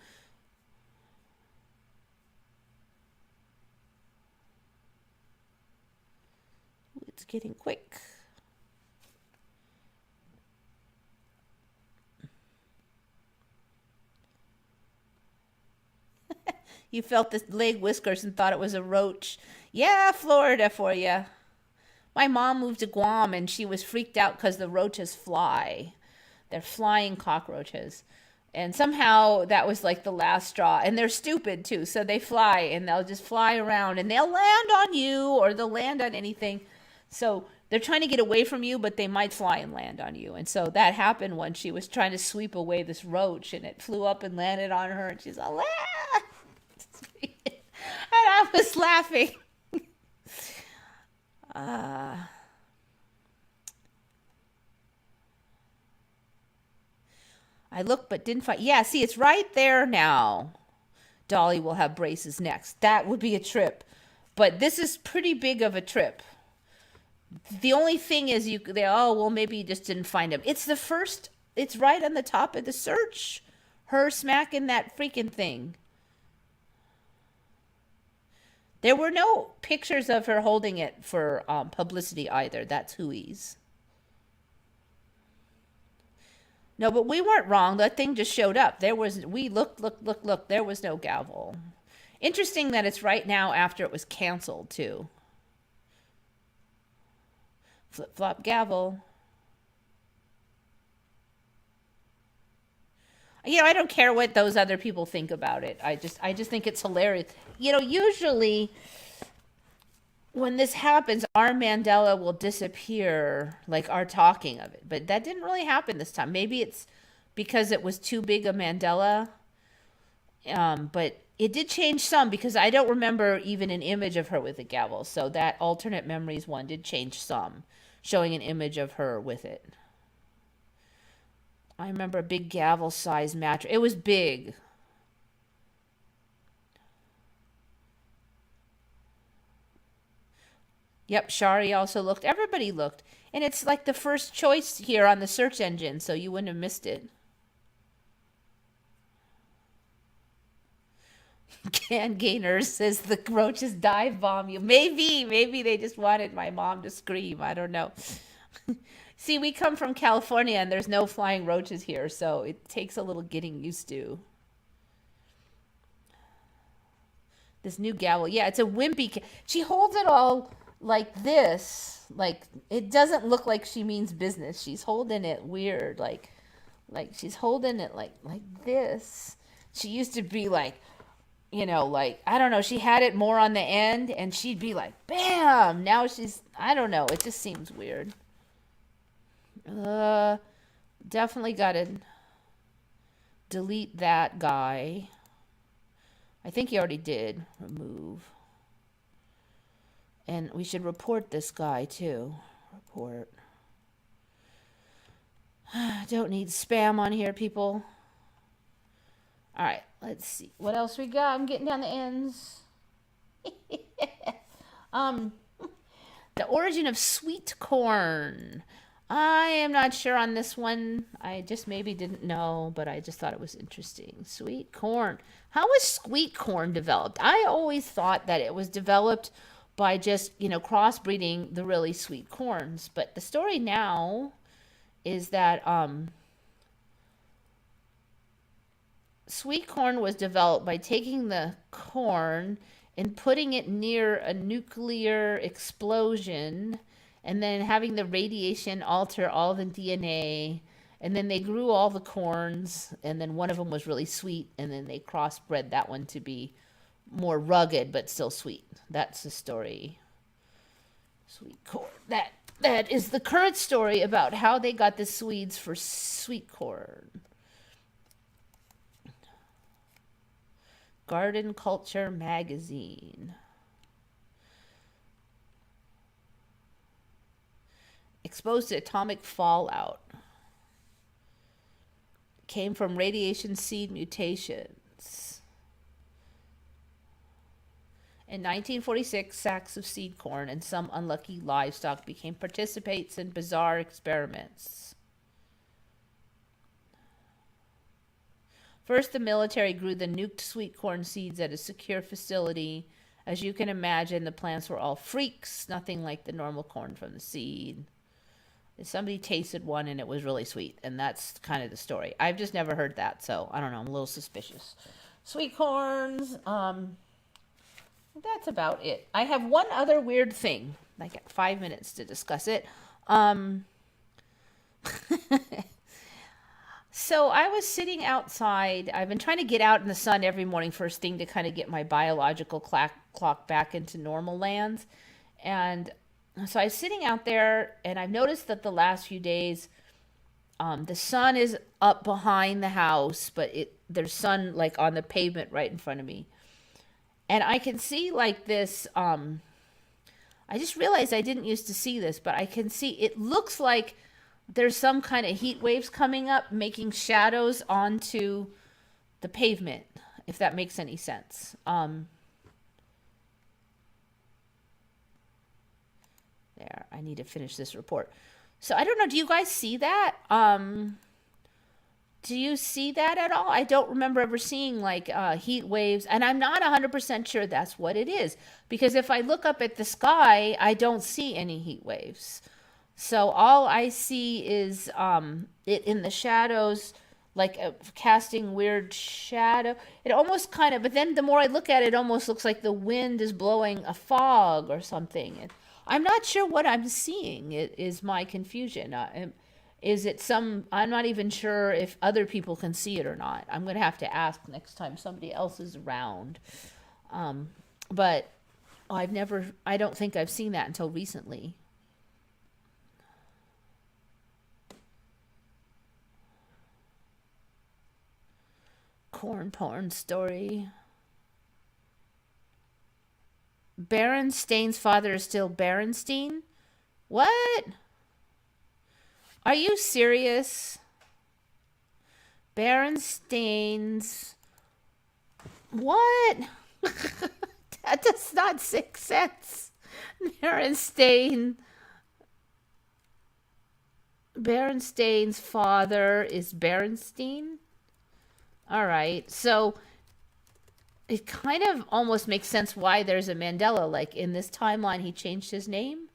It's getting quick. You felt the leg whiskers and thought it was a roach. Yeah, Florida for you. My mom moved to Guam and she was freaked out because the roaches fly. They're flying cockroaches. And somehow that was like the last straw. And they're stupid too. So they fly and they'll just fly around and they'll land on you or they'll land on anything. So they're trying to get away from you, but they might fly and land on you. And so that happened when she was trying to sweep away this roach and it flew up and landed on her. And she's like, ah! And I was laughing. I looked but didn't find. Yeah, see, it's right there now. Dolly will have braces next. That would be a trip. But this is pretty big of a trip. The only thing is maybe you just didn't find him. It's the first, it's right on the top of the search. Her smacking that freaking thing. There were no pictures of her holding it for publicity either. That's hooey's. No, but we weren't wrong. That thing just showed up. We looked. There was no gavel. Interesting that it's right now after it was canceled too. Flip flop gavel. I don't care what those other people think about it. I just think it's hilarious. Usually when this happens, our Mandela will disappear, like our talking of it. But that didn't really happen this time. Maybe it's because it was too big a Mandela. But it did change some because I don't remember even an image of her with a gavel. So that alternate memories one did change some, showing an image of her with it. I remember a big gavel size mattress. It was big. Yep, Shari also looked. Everybody looked. And it's like the first choice here on the search engine, so you wouldn't have missed it. Can Gainer says the roaches dive bomb you. Maybe they just wanted my mom to scream. I don't know. See, we come from California and there's no flying roaches here, so it takes a little getting used to. This new gavel. Yeah, it's a wimpy. She holds it all like this. Like, it doesn't look like she means business. She's holding it weird. Like she's holding it like this. She used to be like, I don't know. She had it more on the end and she'd be like, bam. Now I don't know. It just seems weird. Definitely gotta delete that guy. I think he already did. Remove. And we should report this guy too. Report. Don't need spam on here, people. All right, let's see. What else we got? I'm getting down the ends. The origin of sweet corn. I am not sure on this one. I just maybe didn't know, but I just thought it was interesting. Sweet corn. How was sweet corn developed? I always thought that it was developed by just, crossbreeding the really sweet corns. But the story now is that sweet corn was developed by taking the corn and putting it near a nuclear explosion and then having the radiation alter all the DNA, and then they grew all the corns, and then one of them was really sweet, and then they crossbred that one to be more rugged but still sweet. That's the story. Sweet corn. That is the current story about how they got the Swedes for sweet corn. Garden Culture Magazine. Exposed to atomic fallout. Came from radiation seed mutations. In 1946, sacks of seed corn and some unlucky livestock became participants in bizarre experiments. First, the military grew the nuked sweet corn seeds at a secure facility. As you can imagine, the plants were all freaks, nothing like the normal corn from the seed. Somebody tasted one and it was really sweet, and that's kind of the story. I've just never heard that, so I don't know. I'm a little suspicious. Sweet corns, that's about it. I have one other weird thing. I got 5 minutes to discuss it. So I was sitting outside. I've been trying to get out in the sun every morning first thing to kind of get my biological clock back into normal lands. And so I was sitting out there, and I've noticed that the last few days, the sun is up behind the house, but there's sun like on the pavement right in front of me. And I can see like this, I just realized I didn't used to see this, but I can see, it looks like there's some kind of heat waves coming up, making shadows onto the pavement, if that makes any sense. There, I need to finish this report. So I don't know, do you guys see that? Do you see that at all? I don't remember ever seeing like heat waves, and I'm not 100% sure that's what it is, because if I look up at the sky, I don't see any heat waves. So all I see is it in the shadows, like casting weird shadow. It almost kind of, but then the more I look at it, it almost looks like the wind is blowing a fog or something. And I'm not sure what I'm seeing. It is my confusion. Is it I'm not even sure if other people can see it or not. I'm going to have to ask next time somebody else is around. But I don't think I've seen that until recently. Corn porn story. Berenstain's father is still Berenstain? What? Are you serious? Berenstain's... What? That does not make sense. Berenstain's father is Berenstain? All right, so it kind of almost makes sense why there's a Mandela. Like in this timeline, he changed his name.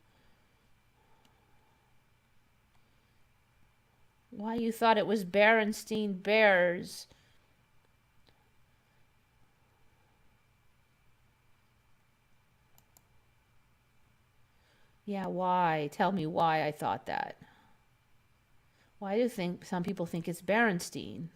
Why you thought it was Berenstain Bears? Yeah, why? Tell me why I thought that. Why do you think some people think it's Berenstain?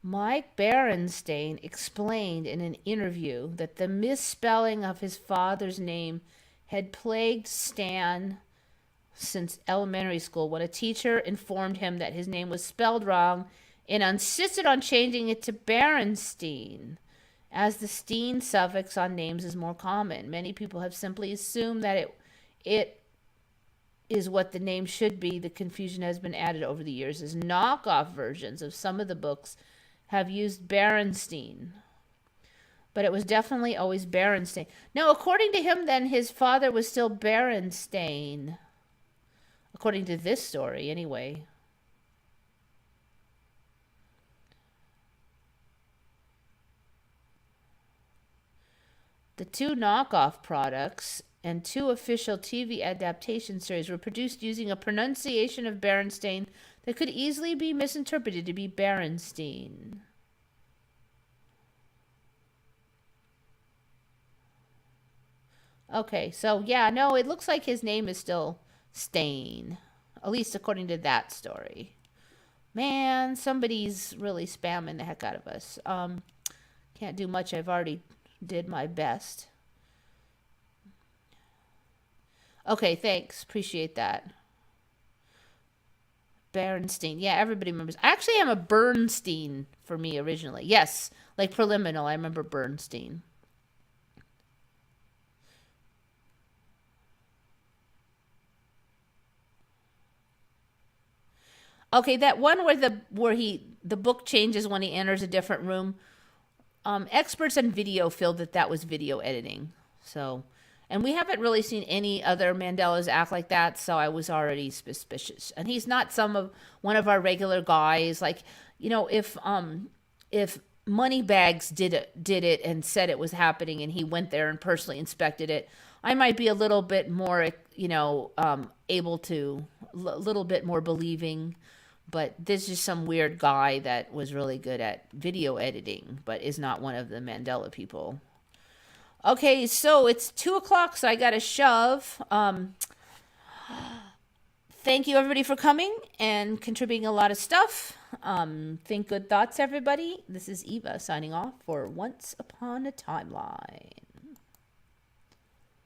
Mike Berenstain explained in an interview that the misspelling of his father's name had plagued Stan since elementary school, when a teacher informed him that his name was spelled wrong and insisted on changing it to Berenstain, as the "steen" suffix on names is more common. Many people have simply assumed that it is what the name should be. The confusion has been added over the years as knockoff versions of some of the books have used Berenstain, but it was definitely always Berenstain. No, according to him, then his father was still Berenstain, according to this story, anyway. The two knockoff products and two official TV adaptation series were produced using a pronunciation of Berenstain that could easily be misinterpreted to be Berenstain. Okay, so yeah, no, it looks like his name is still Stain, at least according to that story. Man, somebody's really spamming the heck out of us. Can't do much. I've already did my best. Okay, thanks. Appreciate that. Berenstain. Yeah, everybody remembers. I actually am a Bernstein for me originally. Yes, like preliminal. I remember Bernstein. Okay, that one where the book changes when he enters a different room. Experts in video feel that was video editing. So, and we haven't really seen any other Mandelas act like that, so I was already suspicious. And he's not one of our regular guys. Like, if Moneybags did it and said it was happening, and he went there and personally inspected it, I might be a little bit more, able to, a little bit more believing. But this is some weird guy that was really good at video editing, but is not one of the Mandela people. Okay, so it's 2:00, so I got to shove. Thank you, everybody, for coming and contributing a lot of stuff. Think good thoughts, everybody. This is Eva signing off for Once Upon a Timeline.